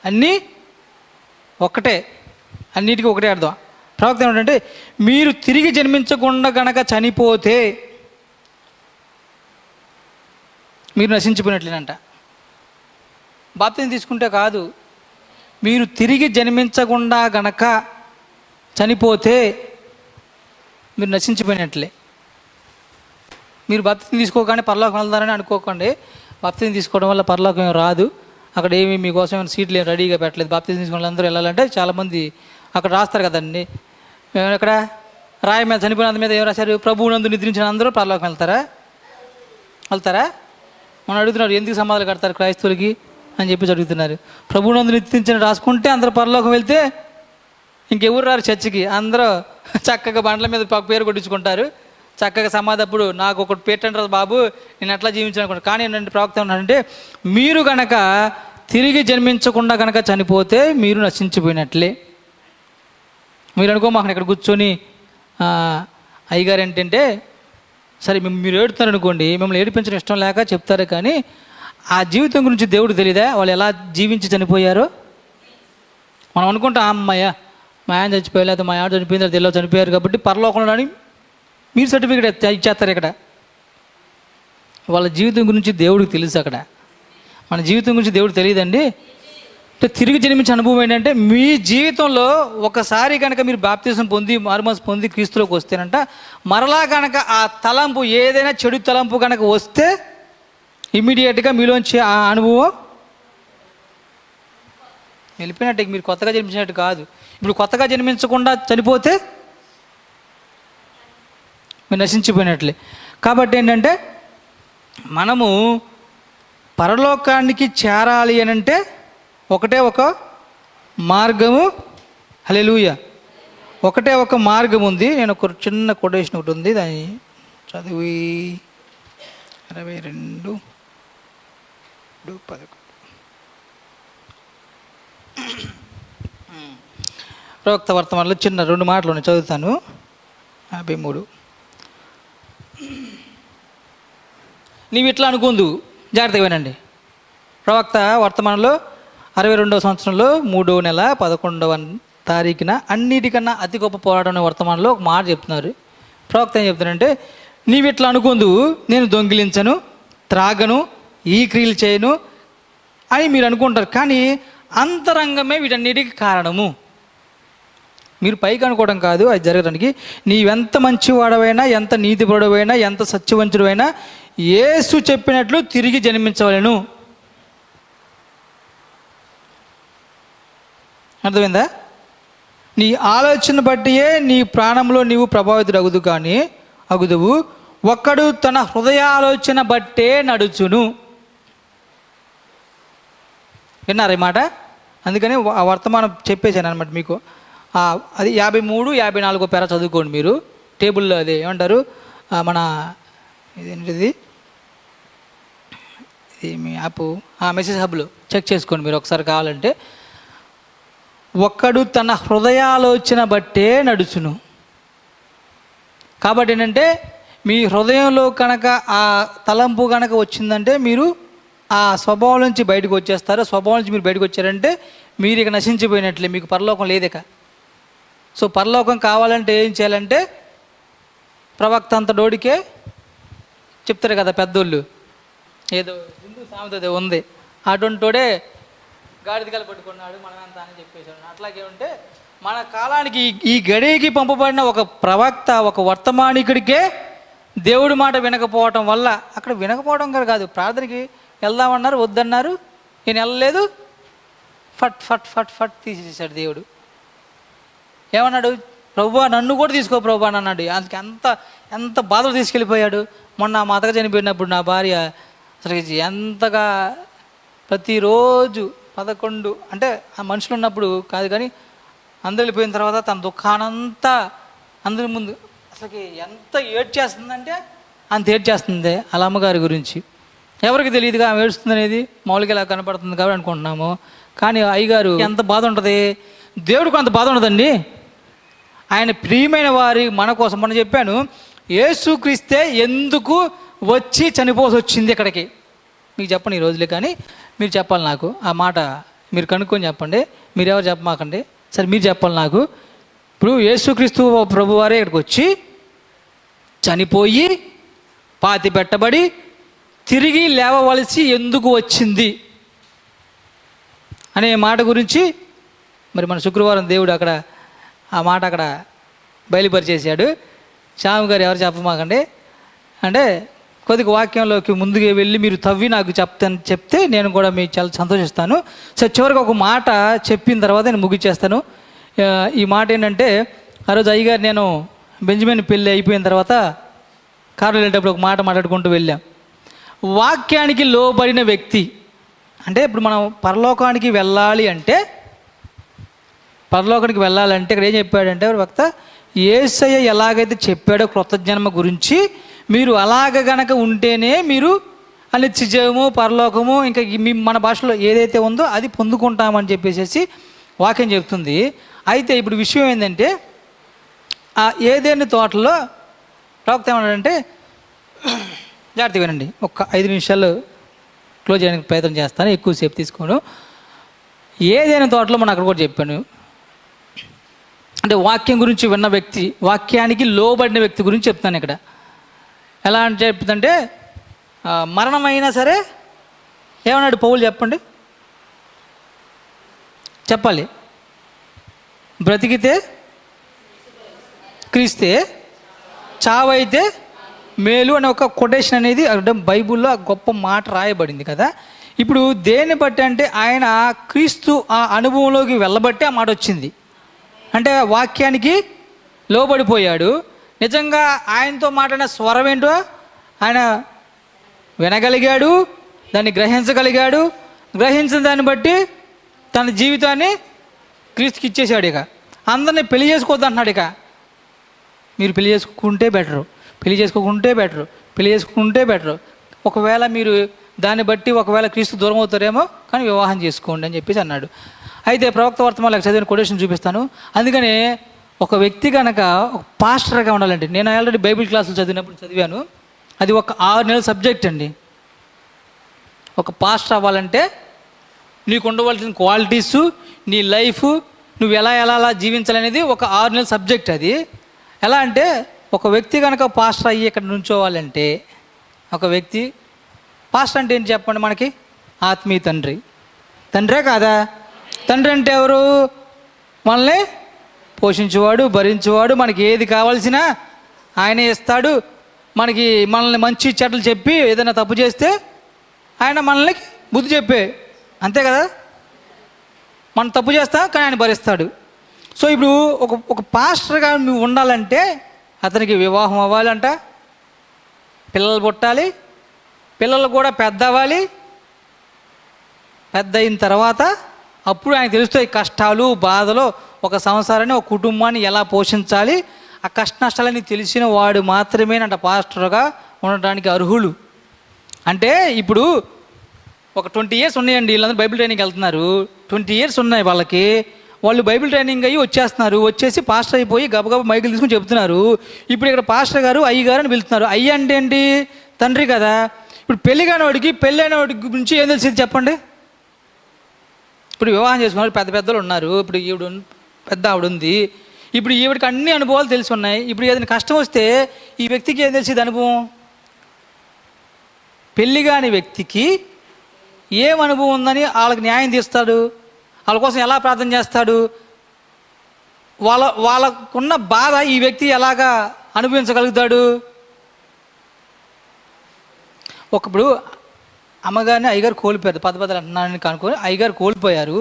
అన్నీ ఒక్కటే, అన్నిటికీ ఒకటే అర్థం. ప్రవక్త ఏమంటే, మీరు తిరిగి జన్మించకుండా గనక చనిపోతే మీరు నశించిపోయినట్లేనంట. బాప్తిజం తీసుకుంటే కాదు, మీరు తిరిగి జన్మించకుండా గనక చనిపోతే మీరు నశించిపోయినట్లే. మీరు బాప్తిజం తీసుకోగానే పరలోకం వెళ్తారని అనుకోకండి. బాప్తిజం తీసుకోవడం వల్ల పరలోకం ఏం రాదు. అక్కడ ఏమి మీకోసం ఏమైనా సీట్లు ఏమి రెడీగా పెట్టలేదు. బాప్తిజం తీసుకున్న అందరూ వెళ్ళాలంటే చాలామంది అక్కడ రాస్తారు కదండి, అక్కడ రాయి మీద చనిపోయినంత మీద ఏం రాశారు? ప్రభువునందు నిద్రించిన అందరూ పరలోకం వెళ్తారా? మనం అడుగుతున్నారు, ఎందుకు సమాధాలు కడతారు క్రైస్తవులకి అని చెప్పి అడుగుతున్నారు. ప్రభువునందు నిద్రించిన రాసుకుంటే అందరూ పరలోకం వెళ్తే ఇంకెవరు రారు చర్చికి. అందరూ చక్కగా బండ్ల మీద పేరు కొట్టించుకుంటారు. చక్కగా సమాధప్పుడు నాకు ఒకటి పెట్టండి బాబు, నేను ఎట్లా జీవించాలనుకుంటా. కానీ ఏంటంటే ప్రవక్త ఉన్నాడంటే, మీరు గనక తిరిగి జన్మించకుండా గనక చనిపోతే మీరు నశించిపోయినట్లే. మీరు అనుకో మాకు ఇక్కడ కూర్చొని అయ్యగారు ఏంటంటే, సరే మీరు ఏడుతున్నారు అనుకోండి, మిమ్మల్ని ఏడిపించడం ఇష్టం లేక చెప్తారు, కానీ ఆ జీవితం గురించి దేవుడు తెలియదా? వాళ్ళు ఎలా జీవించి చనిపోయారో. మనం అనుకుంటాం, అమ్మయ్య మా ఆయన చచ్చిపోయా, లేదా మా ఆడ చనిపోయింది, అది ఎలా చనిపోయారు కాబట్టి పరలోకంలో అని మీరు సర్టిఫికేట్ ఇచ్చేస్తారు. ఇక్కడ వాళ్ళ జీవితం గురించి దేవుడికి తెలుసు. అక్కడ మన జీవితం గురించి దేవుడు తెలియదండి. అంటే తిరిగి జన్మించే అనుభవం ఏంటంటే, మీ జీవితంలో ఒకసారి కనుక మీరు బాప్తిజం పొంది మారుమనసు పొంది క్రీస్తులోకి వస్తేనంట, మరలా కనుక ఆ తలంపు, ఏదైనా చెడు తలంపు కనుక వస్తే ఇమ్మీడియట్గా మీలోంచి ఆ అనుభవం వెళ్ళిపోయినట్టు. మీరు కొత్తగా జన్మించినట్టు కాదు. ఇప్పుడు కొత్తగా జన్మించకుండా చనిపోతే మీరు నశించిపోయినట్లే. కాబట్టి ఏంటంటే మనము పరలోకానికి చేరాలి అని అంటే ఒకటే ఒక మార్గము. హల్లెలూయా. ఒకటే ఒక మార్గం ఉంది. నేను ఒక చిన్న కొటేషన్ ఒకటి ఉంది, దాన్ని చదివి 22:11 ప్రవక్త వర్తమానంలో చిన్న 2 మాటలు ఉన్నాయి, చదువుతాను. 53. నీవు ఇట్లా అనుకుందు, జాగ్రత్తగా వినండి. ప్రవక్త వర్తమానంలో 62వ సంవత్సరంలో 3వ నెల 11వ తారీఖున అన్నిటికన్నా అతి గొప్ప పోరాటం వర్తమానంలో ఒక మాట చెప్తున్నారు. ప్రవక్త ఏం చెప్తున్నారంటే, నీవు ఇట్లా అనుకుందు, నేను దొంగిలించను, త్రాగను, ఈ క్రియలు చేయను అని మీరు అనుకుంటారు. కానీ అంతరంగమే వీటన్నిటికీ కారణము. మీరు పైకి అనుకోవడం కాదు, అది జరగడానికి. నీవెంత మంచివాడవైనా, ఎంత నీతిపరుడవైనా, ఎంత సత్యవంతుడైనా యేసు చెప్పినట్లు తిరిగి జన్మించవలెను. అర్థమైందా? నీ ఆలోచన బట్టియే నీ ప్రాణంలో నీవు ప్రభావితుడు అగుదువు. ఒక్కడు తన హృదయాలోచన బట్టే నడుచును. విన్నారు ఈ మాట? అందుకని ఆ వర్తమానం చెప్పేశాను అనమాట మీకు. అది 53, 54 పేర చదువుకోండి మీరు. టేబుల్లో అదే ఏమంటారు, మన ఇదేంటిది, ఇది మీ యాప్ మెసేజ్ హబ్లో చెక్ చేసుకోండి మీరు ఒకసారి కావాలంటే. ఒక్కడు తన హృదయాలోచన బట్టే నడుచును. కాబట్టి ఏంటంటే మీ హృదయంలో కనుక ఆ తలంపు కనుక వచ్చిందంటే మీరు ఆ స్వభావం నుంచి బయటకు వచ్చేస్తారు. స్వభావం నుంచి మీరు బయటకు వచ్చారంటే మీరు ఇక నశించిపోయినట్లే, మీకు పరలోకం లేదు ఇక. సో పరలోకం కావాలంటే ఏం చేయాలంటే ప్రవక్త అంత డోడికే చెప్తారు కదా పెద్దోళ్ళు, ఏదో హిందూ సామెత ఉంది, అటువంటోడే గాడిదకలు పట్టుకున్నాడు మనం ఎంత అని చెప్పేసాడు. అట్లాగే ఉంటే మన కాలానికి ఈ గడియకి పంపబడిన ఒక ప్రవక్త, ఒక వర్తమానికుడికే దేవుడి మాట వినకపోవటం వల్ల, అక్కడ వినకపోవడం కాదు, ప్రార్థనకి వెళ్దామన్నారు వద్దన్నారు, ఈయన వెళ్ళలేదు, ఫట్ ఫట్ ఫట్ ఫట్ తీసేసాడు దేవుడు. ఏమన్నాడు, ప్రభువా నన్ను కూడా తీసుకో ప్రభువా అని అన్నాడు. అందుకే ఎంత బాధలు తీసుకెళ్ళిపోయాడు. మొన్న మా అత్తగా చనిపోయినప్పుడు నా భార్య అసలు ఎంతగా ప్రతిరోజు 11 అంటే ఆ మనుషులు ఉన్నప్పుడు కాదు కానీ అందరు వెళ్ళిపోయిన తర్వాత తన దుఃఖానంతా అందరి ముందు అసలుకి ఎంత ఏడ్చేస్తుందంటే అంత ఏడ్చేస్తుంది వాళ్ళ అమ్మగారి గురించి. ఎవరికి తెలియదుగా ఆమె ఏడుస్తుంది అనేది, మామూలుగా ఇలా కనపడుతుంది కాబట్టి అనుకుంటున్నాము. కానీ అయ్యగారు ఎంత బాధ ఉంటుంది, దేవుడికి అంత బాధ ఉండదండి. ఆయన ప్రియమైన వారి మన కోసం మనం చెప్పాను, యేసుక్రీస్తే ఎందుకు వచ్చి చనిపోసి వచ్చింది ఇక్కడికి మీకు చెప్పండి ఈ రోజులే. కానీ మీరు చెప్పాలి నాకు ఆ మాట, మీరు కనుక్కొని చెప్పండి, మీరు ఎవరు చెప్పమాకండి, సరే మీరు చెప్పాలి నాకు. ఇప్పుడు యేసుక్రీస్తు ప్రభువారే ఇక్కడికి వచ్చి చనిపోయి పాతి పెట్టబడి తిరిగి లేవవలసి ఎందుకు వచ్చింది అనే మాట గురించి మరి మన శుక్రవారం దేవుడు అక్కడ ఆ మాట అక్కడ బయలుపరిచేశాడు. శ్యామ్ గారు ఎవరు చెప్పమాకండి అంటే కొద్దిగా వాక్యంలోకి ముందుగా వెళ్ళి మీరు తవ్వి నాకు చెప్తే నేను కూడా మీకు చాలా సంతోషిస్తాను. సో చివరికి ఒక మాట చెప్పిన తర్వాత నేను ముగిచ్చేస్తాను. ఈ మాట ఏంటంటే, ఆ రోజు అయ్యగారు నేను బెంజమిన్ పెళ్ళి అయిపోయిన తర్వాత కారులో వెళ్ళేటప్పుడు ఒక మాట మాట్లాడుకుంటూ వెళ్ళాం. వాక్యానికి లోబడిన వ్యక్తి అంటే ఇప్పుడు మనం పరలోకానికి వెళ్ళాలి అంటే ఇక్కడ ఏం చెప్పాడంటే వక్త, యేసయ్య ఎలాగైతే చెప్పాడో క్రొత్త జన్మ గురించి మీరు అలాగ గనక ఉంటేనే మీరు నిత్యజీవము పరలోకము ఇంకా మన భాషలో ఏదైతే ఉందో అది పొందుకుంటామని చెప్పేసి వాక్యం చెప్తుంది. అయితే ఇప్పుడు విషయం ఏంటంటే ఆ ఏదేని తోటలో ప్రవక్త ఏమన్నాడంటే, జాగ్రత్త వినండి, ఒక 5 నిమిషాలు క్లోజ్ చేయడానికి ప్రయత్నం చేస్తాను, ఎక్కువసేపు తీసుకోను. ఏదైనా తోటలో మనం అక్కడ కూడా చెప్పాను అంటే వాక్యం గురించి విన్న వ్యక్తి, వాక్యానికి లోబడిన వ్యక్తి గురించి చెప్తాను ఇక్కడ. ఎలా అని చెప్తుందంటే మరణమైనా సరే ఏమన్నాడు పౌలు చెప్పండి, చెప్పాలి, బ్రతికితే క్రీస్తే చావైతే మేలు అనే ఒక కొటేషన్ అనేది బైబిల్లో గొప్ప మాట రాయబడింది కదా. ఇప్పుడు దేన్ని బట్టి అంటే ఆయన క్రీస్తు ఆ అనుభవంలోకి వెళ్ళబట్టి ఆ మాట వచ్చింది. అంటే వాక్యానికి లోబడిపోయాడు. నిజంగా ఆయనతో మాట్లాడిన స్వరం ఏంటో ఆయన వినగలిగాడు, దాన్ని గ్రహించగలిగాడు. గ్రహించిన దాన్ని బట్టి తన జీవితాన్ని క్రీస్తుకి ఇచ్చేసాడు. ఇక అందరినీ పెళ్లి చేసుకోవద్దు అంటున్నాడు. ఇక మీరు పెళ్లి చేసుకుంటే బెటరు, పెళ్లి చేసుకుంటే బెటరు. ఒకవేళ మీరు దాన్ని బట్టి ఒకవేళ క్రీస్తు దూరం అవుతారేమో కానీ వివాహం చేసుకోండి అని చెప్పేసి అన్నాడు. అయితే ప్రవక్త వర్తమానాలకు చదివిన కొటేషన్ చూపిస్తాను. అందుకని ఒక వ్యక్తి కనుక ఒక పాస్టర్గా ఉండాలంటే, నేను ఆల్రెడీ బైబిల్ క్లాసులు చదివాను, అది ఒక 6 నెలల సబ్జెక్ట్ అండి. ఒక పాస్టర్ అవ్వాలంటే నీకు ఉండవలసిన క్వాలిటీసు, నీ లైఫ్ నువ్వు ఎలా జీవించాలనేది ఒక 6 నెలల సబ్జెక్ట్. అది ఎలా అంటే ఒక వ్యక్తి కనుక పాస్టర్ అయ్యి ఇక్కడ నుంచోవాలంటే, ఒక వ్యక్తి పాస్టర్ అంటే ఏంటి చెప్పండి, మనకి ఆత్మీయ తండ్రే కాదా? తండ్రి అంటే ఎవరు? మనల్ని పోషించేవాడు, భరించేవాడు, మనకి ఏది కావాల్సినా ఆయనే ఇస్తాడు. మనల్ని మంచి చెడ్డలు చెప్పి ఏదైనా తప్పు చేస్తే ఆయన మనల్ని బుద్ధి చెప్పే, అంతే కదా. మనం తప్పు చేస్తాం కానీ ఆయన భరిస్తాడు. సో ఇప్పుడు ఒక పాస్టర్గా నువ్వు ఉండాలంటే అతనికి వివాహం అవ్వాలంట, పిల్లలు పుట్టాలి, పిల్లలు కూడా పెద్ద అవ్వాలి. పెద్ద అయిన తర్వాత అప్పుడు ఆయన తెలుస్తాయి కష్టాలు బాధలు, ఒక సంసారాన్ని ఒక కుటుంబాన్ని ఎలా పోషించాలి, ఆ కష్ట నష్టాలని తెలిసిన వాడు మాత్రమే పాస్టర్గా ఉండటానికి అర్హులు. అంటే ఇప్పుడు ఒక 20 ఇయర్స్ ఉన్నాయండి, వీళ్ళందరూ బైబిల్ ట్రైనింగ్కి వెళ్తున్నారు. 20 ఇయర్స్ ఉన్నాయి వాళ్ళకి. వాళ్ళు బైబిల్ ట్రైనింగ్ అయ్యి వచ్చేస్తున్నారు. వచ్చేసి పాస్టర్ అయిపోయి గబగబా మైకులు తీసుకుని చెప్తున్నారు. ఇప్పుడు ఇక్కడ పాస్టర్ గారు అయ్యగారు అని పిలుస్తున్నారు. అయ్య అంటే ఏంటి? తండ్రి కదా. ఇప్పుడు పెళ్లి కానివాడికి పెళ్ళైన వాడి గురించి ఏం తెలిసింది చెప్పండి? ఇప్పుడు వివాహం చేసుకున్నారు, పెద్ద పెద్దలు ఉన్నారు. ఇప్పుడు ఈవిడ పెద్ద ఆవిడ ఉంది. ఇప్పుడు ఈవిడికి అన్ని అనుభవాలు తెలిసి ఉన్నాయి. ఇప్పుడు ఏదైనా కష్టం వస్తే ఈ వ్యక్తికి ఏం తెలిసింది అనుభవం? పెళ్లి కాని వ్యక్తికి ఏం అనుభవం ఉందని వాళ్ళకి న్యాయం తీస్తాడు? వాళ్ళ కోసం ఎలా ప్రార్థన చేస్తాడు? వాళ్ళకున్న బాధ ఈ వ్యక్తి ఎలాగా అనుభవించగలుగుతాడు? ఒకప్పుడు అమ్మగారిని అయ్యగారు కోల్పోయారు, పదపదలు అంటున్నానని కనుక్కొని అయ్యగారు కోల్పోయారు.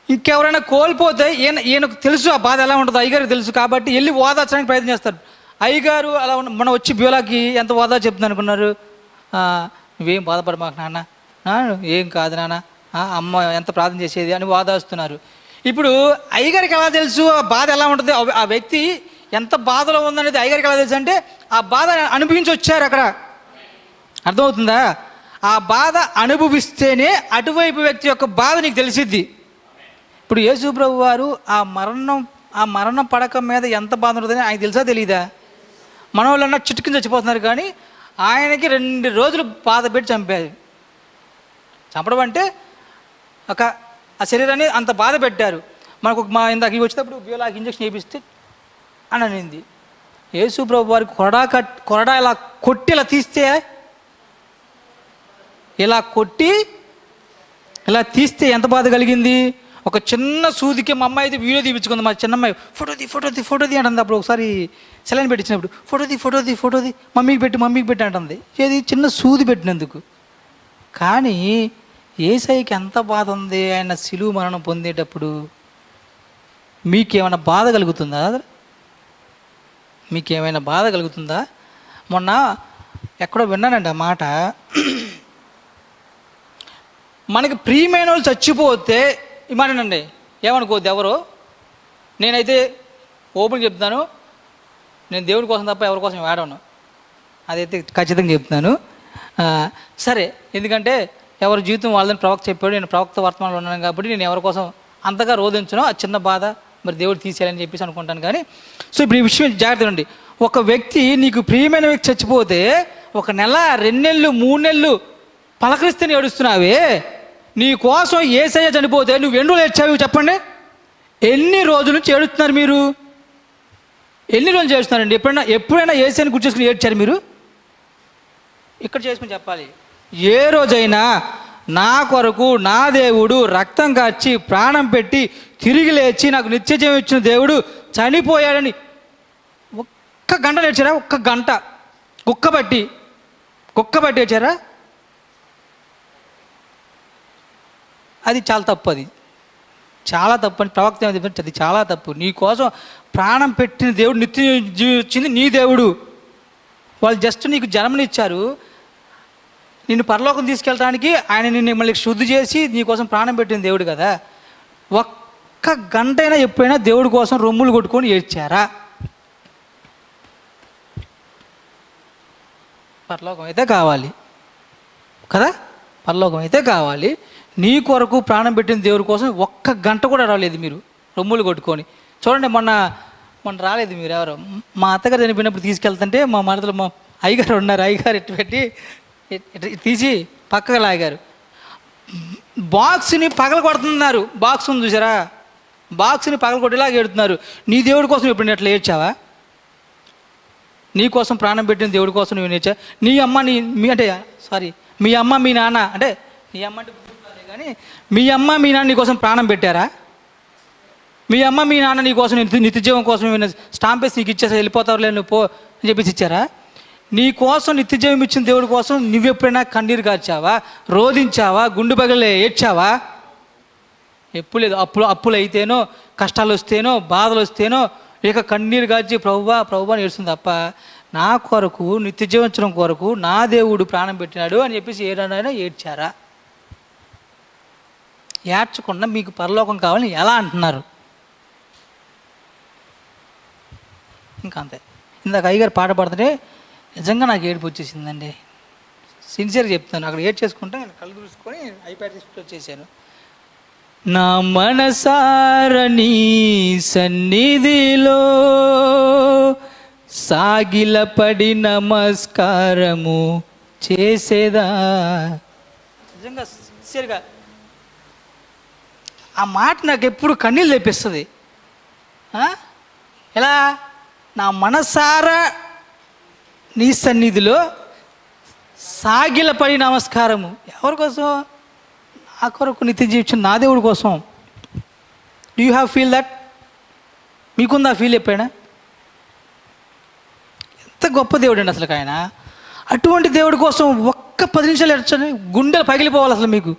ఇంకెవరైనా కోల్పోతే ఈయనకు తెలుసు ఆ బాధ ఎలా ఉంటుందో, అయ్యగారికి తెలుసు. కాబట్టి వెళ్ళి ఓదార్చడానికి ప్రయత్నం చేస్తారు. అయ్యగారు అలా మనం వచ్చి బ్యూలాకి ఎంత ఓదా చెప్తుంది అనుకున్నారు? నువ్వేం బాధపడమాకు నాన్న, ఏం కాదు నాన్న, అమ్మ ఎంత ప్రార్థన చేసేది అని ఓదారుస్తున్నారు. ఇప్పుడు అయ్యగారికి ఎలా తెలుసు ఆ బాధ ఎలా ఉంటుంది, ఆ వ్యక్తి ఎంత బాధలో ఉందనేది అయ్యగారికి ఎలా తెలుసు? అంటే ఆ బాధ అనుభవించి వచ్చారు అక్కడ. అర్థమవుతుందా? ఆ బాధ అనుభవిస్తేనే అటువైపు వ్యక్తి యొక్క బాధ నీకు తెలిసిద్ది. ఇప్పుడు యేసు ప్రభు వారు ఆ మరణ పడక మీద ఎంత బాధ ఉంటుందని ఆయన తెలుసా తెలీదా? మన వాళ్ళన్నా చిట్టుకుని చచ్చిపోతున్నారు, కానీ ఆయనకి 2 రోజులు బాధ పెట్టి చంపారు. చంపడం అంటే ఆ శరీరాన్ని అంత బాధ పెట్టారు. మనకు ఇందాక వచ్చేటప్పుడు బియోలాకి ఇంజక్షన్ వేయిస్తే అని అనింది. యేసు ప్రభు వారికి కొరడా ఇలా కొట్టి ఇలా తీస్తే, ఇలా కొట్టి ఇలా తీస్తే ఎంత బాధ కలిగింది? ఒక చిన్న సూదికి మా అమ్మాయి అయితే వీడియో తీపించుకుంది. మా చిన్నమ్మాయి ఫోటోది అంటుంది. అప్పుడు ఒకసారి సెలైన్ పెట్టించినప్పుడు ఫోటోది మమ్మీకి పెట్టి అంటుంది. ఏది? చిన్న సూది పెట్టినందుకు. కానీ యేసయ్యకి ఎంత బాధ ఉంది ఆయన శిలువ మరణం పొందేటప్పుడు. మీకేమైనా బాధ కలుగుతుందా? మీకేమైనా బాధ కలుగుతుందా? మొన్న ఎక్కడో విన్నానండి ఆ మాట. మనకి ప్రియమైన వాళ్ళు చచ్చిపోతే ఇమానండి ఏమనుకోవద్దు ఎవరు. నేనైతే ఓపెన్ చెప్తాను, నేను దేవుడి కోసం తప్ప ఎవరి కోసం వాడను, అదైతే ఖచ్చితంగా చెప్తున్నాను. సరే, ఎందుకంటే ఎవరి జీవితం వాళ్ళని ప్రవక్త చెప్పాడు, నేను ప్రవక్త వర్తమానంలో ఉన్నాను కాబట్టి నేను ఎవరి కోసం అంతగా రోధించను. ఆ చిన్న బాధ మరి దేవుడు తీసేయాలని చెప్పేసి అనుకుంటాను. కానీ సో ఇప్పుడు ఈ విషయం జాగ్రత్తగా ఉండి, ఒక వ్యక్తి నీకు ప్రియమైన వ్యక్తి చచ్చిపోతే 1 నెల 2 నెలలు 3 నెలలు పలకరిస్తే ఏడుస్తున్నావే, నీ కోసం యేసయ్య చనిపోతే నువ్వు ఎన్ని రోజులు ఏడ్చావు చెప్పండి? ఎన్ని రోజుల నుంచి ఏడుస్తున్నారు మీరు? ఎన్ని రోజులు చేస్తున్నారండి? ఎప్పుడైనా యేసయ్యని గుర్తు చేసుకుని ఏడ్చారు మీరు? ఇక్కడ చేసుకుని చెప్పాలి. ఏ రోజైనా నా కొరకు నా దేవుడు రక్తం కార్చి ప్రాణం పెట్టి తిరిగి లేచి నాకు నిత్య జీవం ఇచ్చిన దేవుడు చనిపోయాడని 1 గంట ఏడ్చారా? 1 గంట కుక్క బట్టి ఏడ్చారా? అది చాలా తప్పు. అది చాలా తప్పు అని ప్రవక్త ఏమని చెప్తారు? అది చాలా తప్పు. నీ కోసం ప్రాణం పెట్టిన దేవుడు, నిత్య జీవం ఇచ్చింది నీ దేవుడు. వాళ్ళు జస్ట్ నీకు జన్మనిచ్చారు, నిన్ను పరలోకం తీసుకెళ్ళడానికి ఆయన నిన్ను మళ్ళీ శుద్ధి చేసి నీ కోసం ప్రాణం పెట్టిన దేవుడు కదా. 1 గంట అయినా ఎప్పుడైనా దేవుడి కోసం రొమ్ములు కొట్టుకొని ఏడ్చారా? పరలోకం అయితే కావాలి కదా, పరలోకం అయితే కావాలి. నీ కొరకు ప్రాణం పెట్టిన దేవుడి కోసం 1 గంట కూడా రాలేదు మీరు రొమ్ములు కొట్టుకొని. చూడండి, మొన్న రాలేదు మీరు ఎవరు. మా అత్తగారు చనిపోయినప్పుడు తీసుకెళ్తుంటే మా మరదలు మా అయ్యగారు ఉన్నారు, అయ్యగారు ఎట్టు పెట్టి తీసి పక్కకు లాగారు. బాక్స్ని పగల కొడుతున్నారు. బాక్స్ ఉంది చూసారా, బాక్స్ని పగల కొట్టేలాగా ఏడుతున్నారు. నీ దేవుడి కోసం ఎప్పుడు నేను అట్లా ఏడ్చావా? నీ కోసం ప్రాణం పెట్టిన దేవుడి కోసం నువ్వు నేర్చా. మీ అమ్మ మీ నాన్న అంటే నీ అమ్మ అంటే కానీ మీ అమ్మ మీ నాన్న నీ కోసం ప్రాణం పెట్టారా? మీ అమ్మ మీ నాన్న నీ కోసం నిత్యజీవం కోసం స్టాంప్ వేసి నీకు ఇచ్చేసా వెళ్ళిపోతావులే నువ్వు పో అని చెప్పేసి ఇచ్చారా? నీ కోసం నిత్యజీవం ఇచ్చిన దేవుడి కోసం నువ్వెప్పుడైనా కన్నీరు కార్చావా? రోధించావా? గుండు పగిలి ఏడ్చావా? ఎప్పుడు లేదు. అప్పులు అయితేనో, కష్టాలు వస్తేనో, బాధలు వస్తేనో ఇక కన్నీరు కార్చి ప్రభువా అని ఏడుస్తుంది తప్ప నా కొరకు నిత్యజీవించడం కొరకు నా దేవుడు ప్రాణం పెట్టినాడు అని చెప్పేసి ఏడైనా ఏడ్చారా? ఏడ్చకుండా మీకు పరలోకం కావాలని ఎలా అంటున్నారు? ఇంకా అంతే. ఇందాక అయ్యగారు పాట పాడుతుంటే నిజంగా నాకు ఏడుపు వచ్చేసిందండి. సిన్సియర్గా చెప్తాను. అక్కడ ఏడ్ చేసుకుంటే నేను కళ్ళు చూసుకొని ఐప్యాడ్ తీసుకుంటూ వచ్చేసాను. నా మనసారని సన్నిధిలో సాగిలపడి నమస్కారము చేసేదా. నిజంగా సిన్సియర్గా ఆ మాట నాకు ఎప్పుడు కన్నీళ్ళు తెప్పిస్తుంది. ఎలా? నా మనసారా నీ సన్నిధిలో సాగిలపడి నమస్కారము. ఎవరి కోసం? నా కొరకు నిత్య జీవించిన నా దేవుడి కోసం. Do you have feel that? మీకుందా ఫీల్ ఎప్పుడైనా? ఎంత గొప్ప దేవుడు అండి అసలు ఆయన. అటువంటి దేవుడి కోసం ఒక్క 10 నిమిషాలు ఎడచండి, గుండెలు పగిలిపోవాలి అసలు మీకు.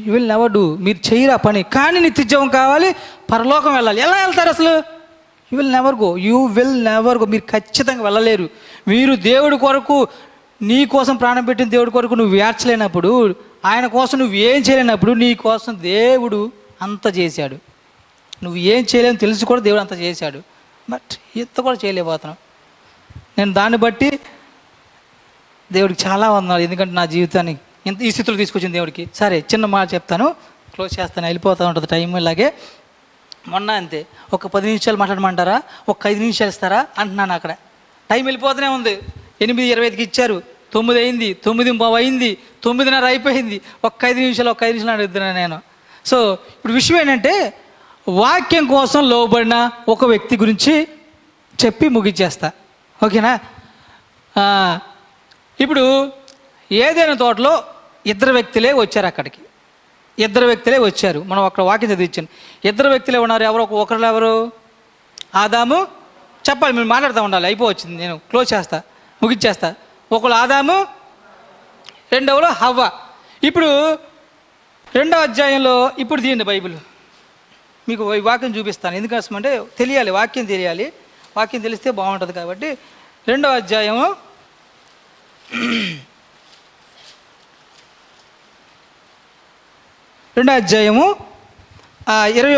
You will never do. మీరు చేయరా పని, కానీ నిత్యజీవం కావాలి, పరలోకం వెళ్ళాలి. ఎలా వెళ్తారు అసలు? You will never go. You will never go. మీరు ఖచ్చితంగా వెళ్ళలేరు. మీరు దేవుడి కొరకు, నీ కోసం ప్రాణం పెట్టిన దేవుడి కొరకు నువ్వు వేర్చలేనప్పుడు, ఆయన కోసం నువ్వు ఏం చేయలేనప్పుడు, నీ కోసం దేవుడు అంత చేశాడు. నువ్వు ఏం చేయలేని తెలుసు కూడా దేవుడు అంత చేశాడు. బట్ ఇంత కూడా చేయలేకపోతున్నావు. నేను దాన్ని బట్టి దేవుడికి చాలా వందనాలు. ఎందుకంటే నా జీవితాన్ని ఇంత ఈ స్థితిలో తీసుకొచ్చింది దేవుడికి. సరే, చిన్న మాట చెప్తాను, క్లోజ్ చేస్తాను, వెళ్ళిపోతూ ఉంటుంది టైం. ఇలాగే మొన్న అంతే, ఒక 10 నిమిషాలు మాట్లాడమంటారా, ఒక 5 నిమిషాలు ఇస్తారా అంటున్నాను. అక్కడ టైం వెళ్ళిపోతూనే ఉంది. 8:25కి ఇచ్చారు, 9 అయింది, 9:15 అయింది, 9:30 అయిపోయింది. ఒక 5 నిమిషాలు అడుగుతున్నాను నేను. సో ఇప్పుడు విషయం ఏంటంటే, వాక్యం కోసం లోబడిన ఒక వ్యక్తి గురించి చెప్పి ముగించేస్తా, ఓకేనా? ఇప్పుడు ఏదైనా తోటలో 2 వ్యక్తులే వచ్చారు. అక్కడికి 2 వ్యక్తులే వచ్చారు. మనం అక్కడ వాక్యం చదివించాను. 2 వ్యక్తులే ఉన్నారు. ఒకరు ఎవరు? ఆదాము. చెప్పాలి, మీరు మాట్లాడుతూ ఉండాలి. అయిపోవచ్చింది, నేను క్లోజ్ చేస్తా, ముగించేస్తా. ఒకరు ఆదాము, రెండవలో హవ్వ. ఇప్పుడు 2వ అధ్యాయంలో ఇప్పుడు తీయండి బైబిల్, మీకు వాక్యం చూపిస్తాను. ఎందుకోసమంటే తెలియాలి, వాక్యం తెలియాలి. వాక్యం తెలిస్తే బాగుంటుంది కాబట్టి 2వ అధ్యాయము 20వ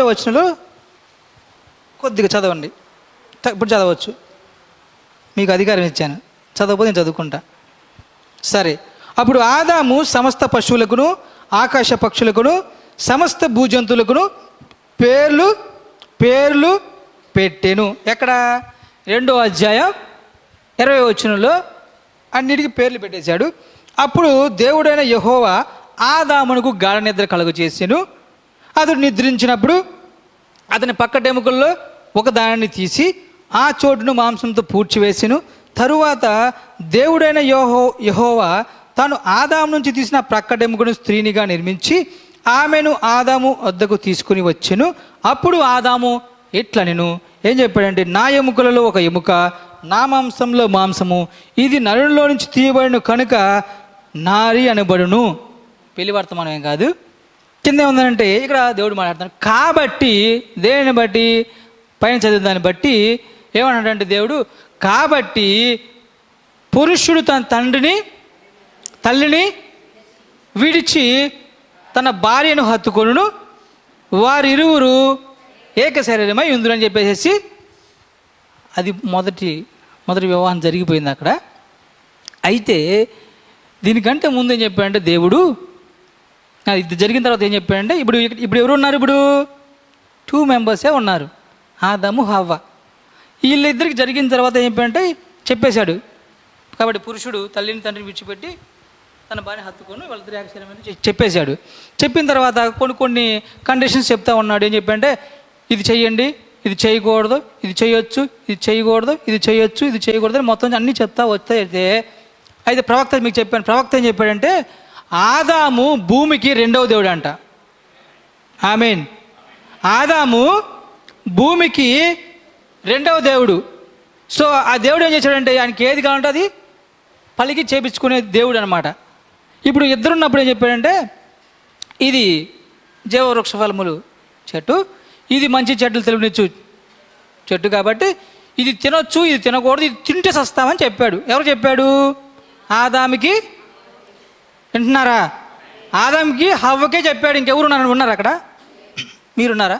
వచనంలో కొద్దిగా చదవండి. ఇప్పుడు చదవచ్చు, మీకు అధికారం ఇచ్చాను. చదవకపోతే నేను చదువుకుంటా. సరే, అప్పుడు ఆదాము సమస్త పశువులకును ఆకాశ పక్షులకును సమస్త భూజంతువులకును పేర్లు పెట్టెను. ఎక్కడ? 2వ అధ్యాయం 20వ వచనంలో అన్నిటికీ పేర్లు పెట్టేశాడు. అప్పుడు దేవుడైన యెహోవా ఆదామునకు గాఢ నిద్ర కలుగ చేసెను. అతడు నిద్రించినప్పుడు అతని పక్కటెముకల్లో ఒక దానిని తీసి ఆ చోటును మాంసంతో పూడ్చివేసెను. తరువాత దేవుడైన యెహోవా తాను ఆదాము నుంచి తీసిన ప్రక్కటెముకను స్త్రీనిగా నిర్మించి ఆమెను ఆదాము వద్దకు తీసుకుని వచ్చెను. అప్పుడు ఆదాము ఇట్లనెను, ఏం చెప్పాడంటే, నా ఎముకలలో ఒక ఎముక, నా మాంసంలో మాంసము, ఇది నరునిలో నుంచి తీయబడిన కనుక నారి అనబడును. పెళ్లి వర్తమానం ఏం కాదు. కింద ఉందంటే ఇక్కడ దేవుడు మాట్లాడుతాను. కాబట్టి దేనిని బట్టి, పైన చదివిన దాన్ని బట్టి ఏమన్నాడంటే దేవుడు, కాబట్టి పురుషుడు తన తల్లిని విడిచి తన భార్యను హత్తుకొనును, వారిరువురు ఏక శరీరమై ఉందురని చెప్పేసి అది మొదటి వివాహం జరిగిపోయింది అక్కడ. అయితే దీనికంటే ముందు ఏం చెప్పాడంటే దేవుడు, ఇది జరిగిన తర్వాత ఏం చెప్పాడంటే, ఇప్పుడు ఎవరు ఉన్నారు? ఇప్పుడు 2 మెంబర్సే ఉన్నారు, ఆదాము హవ్వ. వీళ్ళిద్దరికి జరిగిన తర్వాత ఏం చెప్పాడంటే చెప్పేశాడు. కాబట్టి పురుషుడు తల్లిని తండ్రిని విడిచిపెట్టి తన భార్య హత్తుకొని వాళ్ళిద్దరు ఏకశరీరమని చెప్పేశాడు. చెప్పిన తర్వాత కొన్ని కండిషన్స్ చెప్తా ఉన్నాడు. ఏం చెప్పాడంటే, ఇది చెయ్యండి, ఇది చేయకూడదు, ఇది చేయొచ్చు, ఇది చేయకూడదు, ఇది చేయొచ్చు, ఇది చేయకూడదు అని మొత్తం అన్నీ చెప్తా వస్తాయితే. అయితే ప్రవక్త మీకు చెప్పాను, ప్రవక్త ఏం చెప్పాడంటే, ఆదాము భూమికి 2వ దేవుడు అంట. ఆమేన్. ఆదాము భూమికి 2వ దేవుడు. సో ఆ దేవుడు ఏం చేశాడంటే, ఆయనకి ఏది కావాలంటే అది పలికి చేపించుకునే దేవుడు అనమాట. ఇప్పుడు ఇద్దరున్నప్పుడు ఏం చెప్పాడంటే, ఇది జీవవృక్ష ఫలములు చెట్టు, ఇది మంచి చెట్లు తెలుగునిచ్చు చెట్టు, కాబట్టి ఇది తినొచ్చు, ఇది తినకూడదు, ఇది తింటే సస్తామని చెప్పాడు. ఎవరు చెప్పాడు? ఆదాముకి. వింటున్నారా? ఆదాముకి హవ్వకే చెప్పాడు. ఇంకెవరు ఉన్నారు అక్కడ? మీరున్నారా?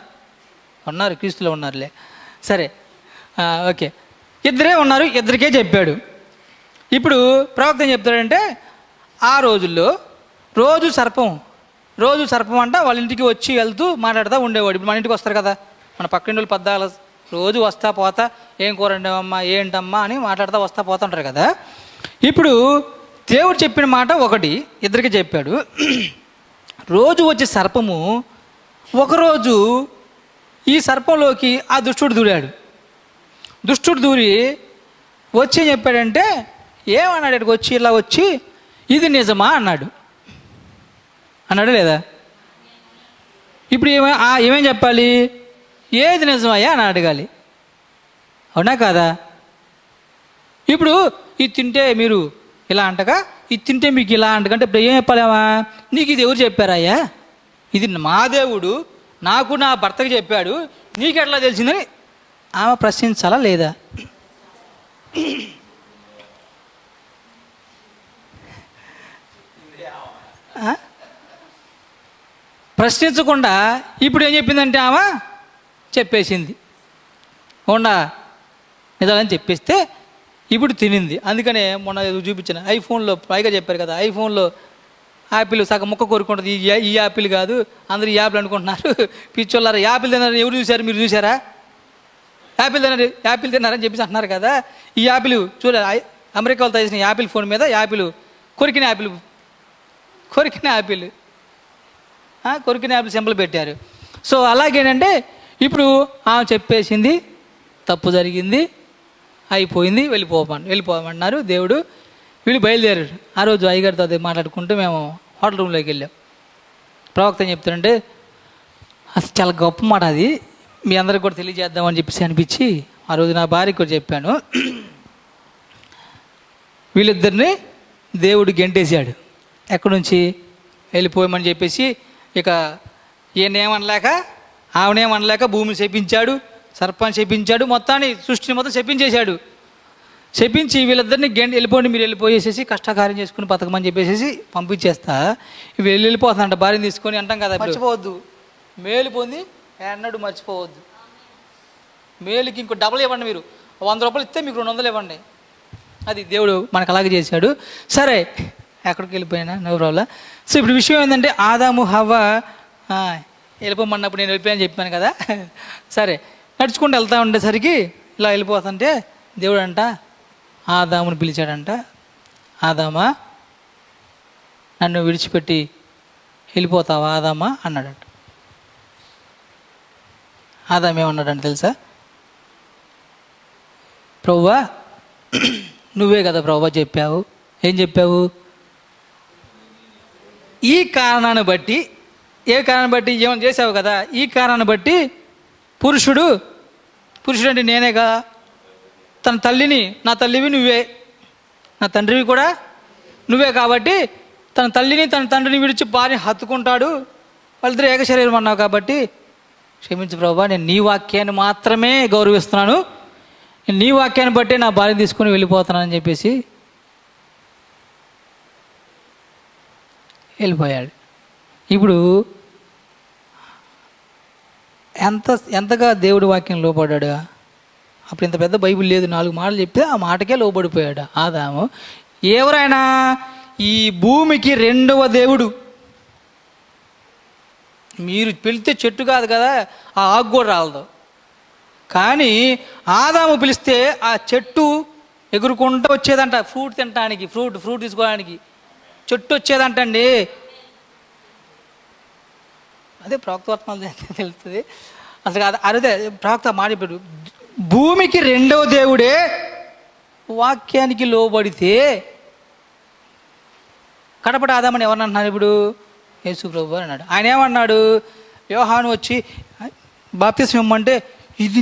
ఉన్నారు, క్రీస్తులో ఉన్నారులే. సరే, ఓకే, ఇద్దరే ఉన్నారు, ఇద్దరికే చెప్పాడు. ఇప్పుడు ప్రవక్త ఏం చెప్తాడంటే ఆ రోజుల్లో రోజు సర్పం అంట వాళ్ళ ఇంటికి వచ్చి వెళ్తూ మాట్లాడుతూ ఉండేవాడు. ఇప్పుడు మన ఇంటికి వస్తారు కదా, మన పక్కింటి వాళ్ళు పద్దాలు రోజు వస్తా పోతా ఏం కూర వండావమ్మా ఏంటమ్మా అని మాట్లాడుతూ వస్తా పోతా ఉంటారు కదా. ఇప్పుడు దేవుడు చెప్పిన మాట ఒకటి ఇద్దరికి చెప్పాడు. రోజు వచ్చే సర్పము ఒకరోజు ఈ సర్పంలోకి ఆ దుష్టుడు దూరాడు. దుష్టుడు దూరి వచ్చి ఏం చెప్పాడంటే, ఏమన్నాడు? ఇక్కడికి వచ్చి ఇలా వచ్చి ఇది నిజమా అన్నాడు లేదా? ఇప్పుడు ఏమేం చెప్పాలి? ఏది నిజమయ్యా అని అడగాలి, అవునా కాదా? ఇప్పుడు ఇది తింటే మీరు ఇలా అంటగా, ఇది తింటే మీకు ఇలా అంటకంటే ఇప్పుడు ఏం చెప్పాలేమా? నీకు ఇది ఎవరు చెప్పారయ్యా? ఇది మా దేవుడు నాకు నా భర్తకి చెప్పాడు, నీకు ఎట్లా తెలిసిందని ఆమె ప్రశ్నించాలా లేదా? ప్రశ్నించకుండా ఇప్పుడు ఏం చెప్పిందంటే ఆమె చెప్పేసింది, అవునా నిజాలని చెప్పేస్తే ఇప్పుడు తినింది. అందుకనే మొన్న చూపించిన ఐఫోన్లో పైగా చెప్పారు కదా, ఐఫోన్లో యాపిల్ సగం ముక్క కోరుకుంటుంది. ఈ యాపిల్ కాదు, అందరూ ఈ యాపిల్ అనుకుంటున్నారు. పిచ్చోళ్ళారా, యాపిల్ తిన్నారని ఎవరు చూశారు? మీరు చూసారా? యాపిల్ తిన్నారని చెప్పేసి అంటున్నారు కదా. ఈ యాపిల్ చూడాలి, అమెరికా వాళ్ళు చేసిన యాపిల్ ఫోన్ మీద యాపిల్ కొరికిన యాపిల్ సింబల్ పెట్టారు. సో అలాగేనంటే ఇప్పుడు ఆమె చెప్పేసింది, తప్పు జరిగింది, అయిపోయింది, వెళ్ళిపోమంటున్నారు దేవుడు. వీళ్ళు బయలుదేరారు. ఆ రోజు అయ్యగారితో అది మాట్లాడుకుంటూ మేము హోటల్ రూమ్లోకి వెళ్ళాం. ప్రవక్త ఏం చెప్తాడంటే, అసలు చాలా గొప్ప మాట అది, మీ అందరికి కూడా తెలియజేద్దామని చెప్పేసి అనిపించి ఆ రోజు నా భార్యకి కూడా చెప్పాను. వీళ్ళిద్దరిని దేవుడు గెంటేశాడు. ఎక్కడి నుంచి? వెళ్ళిపోయామని చెప్పేసి ఇక ఈయనేమనలేక ఆవినేమనలేక భూమిని శపించాడు, సర్పాన్ని శపించాడు, మొత్తాన్ని సృష్టిని మొత్తం శపించేశాడు. శపించి వీళ్ళిద్దరిని వెళ్ళిపోండి, మీరు వెళ్ళిపోయేసేసి కష్టకార్యం చేసుకుని బతకమని చెప్పేసి పంపించేస్తా వెళ్ళిపోతానంట భార్యను తీసుకొని. అంటాం కదా, మర్చిపోవద్దు, మేలు పొంది ఎన్నడూ మర్చిపోవద్దు. మేలుకి ఇంకో డబల్ ఇవ్వండి, మీరు 100 రూపాయలు ఇస్తే మీకు 200 ఇవ్వండి. అది దేవుడు మనకు అలాగే చేశాడు. సరే, ఎక్కడికి వెళ్ళిపోయినా నో ప్రాబ్లం. సో ఇప్పుడు విషయం ఏంటంటే, ఆదాము హవ్వ వెళ్ళిపోమన్నప్పుడు నేను వెళ్ళిపోయాను చెప్పాను కదా. సరే, నడుచుకుంటూ వెళ్తూ ఉండేసరికి ఇలా వెళ్ళిపోతుంటే దేవుడు అంట ఆదాముని పిలిచాడంట, ఆదామా నన్ను విడిచిపెట్టి వెళ్ళిపోతావా ఆదామా అన్నాడంట. ఆదాం ఏమన్నాడంట తెలుసా? ప్రభువా నువ్వే కదా ప్రభువా చెప్పావు. ఏం చెప్పావు? ఈ కారణాన్ని బట్టి, ఏ కారణాన్ని బట్టి ఏమైనా చేసావు కదా, ఈ కారణాన్ని బట్టి పురుషుడు అంటే నేనే కదా, తన తల్లిని, నా తల్లివి నువ్వే, నా తండ్రివి కూడా నువ్వే, కాబట్టి తన తల్లిని తన తండ్రిని విడిచి భార్యని హత్తుకుంటాడు, వాళ్ళిద్దరూ ఏక శరీరం అన్నావు కాబట్టి క్షమించు ప్రభువా, నేను నీ వాక్యాన్ని మాత్రమే గౌరవిస్తున్నాను, నేను నీ వాక్యాన్ని బట్టే నా భార్యను తీసుకొని వెళ్ళిపోతున్నానని చెప్పేసి వెళ్ళిపోయాడు. ఇప్పుడు ఎంతగా దేవుడి వాక్యం లోపడ్డాడు. అప్పుడు ఇంత పెద్ద బైబిల్ లేదు, 4 మాటలు చెప్తే ఆ మాటకే లోబడిపోయాడు ఆదాము. ఎవరైనా ఈ భూమికి 2వ దేవుడు. మీరు పిలిస్తే చెట్టు కాదు కదా, ఆ ఆకు కూడా రాలదు. కానీ ఆదాము పిలిస్తే ఆ చెట్టు ఎగురుకుంటూ వచ్చేదంట, ఫ్రూట్ తినడానికి, ఫ్రూట్ తీసుకోవడానికి చెట్టు వచ్చేదంటండి. అదే ప్రవక్తవర్తమానం తెలుస్తుంది అసలు. అదే ప్రవక్త మాట చెప్పాడు, భూమికి 2వ దేవుడే వాక్యానికి లోబడితే. కడపటి ఆదామని ఎవరన్నా అంటున్నారు ఇప్పుడు? యేసు ప్రభు అన్నాడు. ఆయన ఏమన్నాడు? యోహాను వచ్చి బాప్తిస్మం ఇమ్మంటే ఇది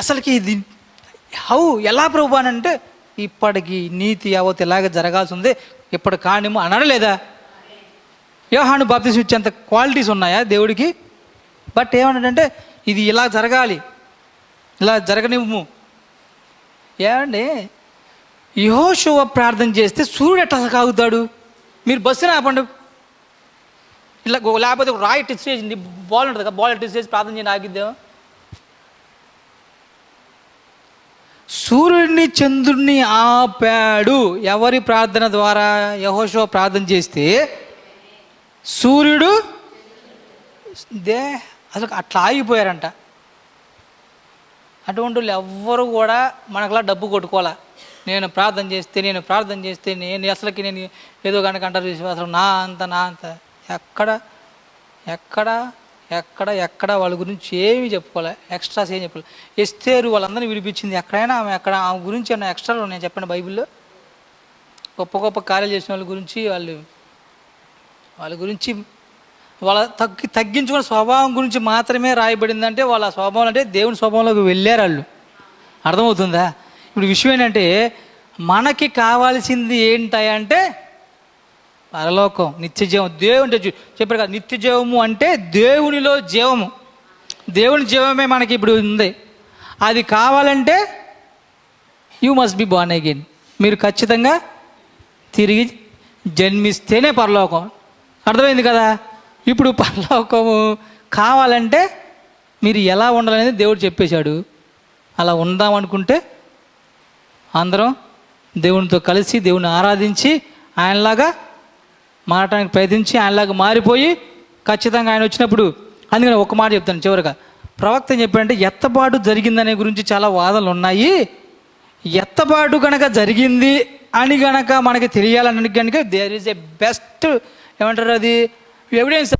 అసలుకి ఇది ఎలా ప్రభు అని అంటే, ఇప్పటికి నీతి యావత్ ఇలాగ జరగాల్సి ఉంది, ఇప్పుడు కానిము అన్నాడు లేదా? యోహాను బాప్తిస్మం ఇచ్చేంత క్వాలిటీస్ ఉన్నాయా దేవుడికి? బట్ ఏమన్నాడంటే ఇది ఇలా జరగాలి, ఇలా జరగనివ్వు. ఏమండి, యెహోషువ ప్రార్థన చేస్తే సూర్యుడు ఎట్లా కాగుతాడు? మీరు బస్సుని ఆపండి, ఇలా లేకపోతే రాయి టచ్ చేసి బాల్ ఉంటుంది కదా, బాల్ టచ్ చేసి ప్రార్థన చేయండి, ఆగిద్దాం. సూర్యుడిని చంద్రుడిని ఆపాడు. ఎవరి ప్రార్థన ద్వారా? యెహోషువ ప్రార్థన చేస్తే సూర్యుడు అసలు అట్లా ఆగిపోయారంట. అటువంటి వాళ్ళు ఎవ్వరు కూడా మనకులా డబ్బు కొట్టుకోవాలా. నేను ప్రార్థన చేస్తే నేను అసలుకి నేను ఏదో కనుక అంటారు అసలు నా అంత ఎక్కడ ఎక్కడ ఎక్కడ ఎక్కడ వాళ్ళ గురించి ఏమి చెప్పుకోలే, ఎక్స్ట్రాస్ ఏం చెప్పాలి. ఎస్తేరు వాళ్ళందరినీ విడిపించింది. ఎక్కడైనా ఆమె గురించి ఏమన్నా ఎక్స్ట్రాలు నేను చెప్పండి బైబిల్లో? గొప్ప గొప్ప కార్యాలు చేసిన వాళ్ళ గురించి వాళ్ళ గురించి వాళ్ళ తగ్గించుకున్న స్వభావం గురించి మాత్రమే రాయబడిందంటే వాళ్ళ స్వభావం అంటే దేవుని స్వభావంలోకి వెళ్ళారు వాళ్ళు. అర్థమవుతుందా? ఇప్పుడు విషయం ఏంటంటే మనకి కావాల్సింది ఏంటంటే పరలోకం, నిత్య జీవం. దేవుని చెప్పారు కదా, నిత్య జీవము అంటే దేవునిలో జీవము. దేవుని జీవమే మనకి ఇప్పుడు ఉంది. అది కావాలంటే you must be born again. మీరు ఖచ్చితంగా తిరిగి జన్మిస్తేనే పరలోకం. అర్థమైంది కదా? ఇప్పుడు పరలోకము కావాలంటే మీరు ఎలా ఉండాలనేది దేవుడు చెప్పేశాడు. అలా ఉందామనుకుంటే అందరం దేవునితో కలిసి దేవుని ఆరాధించి ఆయనలాగా మారటానికి ప్రయత్నించి ఆయనలాగా మారిపోయి ఖచ్చితంగా ఆయన వచ్చినప్పుడు. అందుకని ఒక మాట చెప్తాను చివరిగా. ప్రవక్త ఏం చెప్పాడంటే ఎత్తబాటు జరిగిందనే గురించి చాలా వాదనలు ఉన్నాయి. ఎత్తబాటు కనుక జరిగింది అని కనుక మనకి తెలియాలని కనుక దేర్ ఈజ్ ఎ బెస్ట్ ఏమంటారు అది ఎవిడెన్స్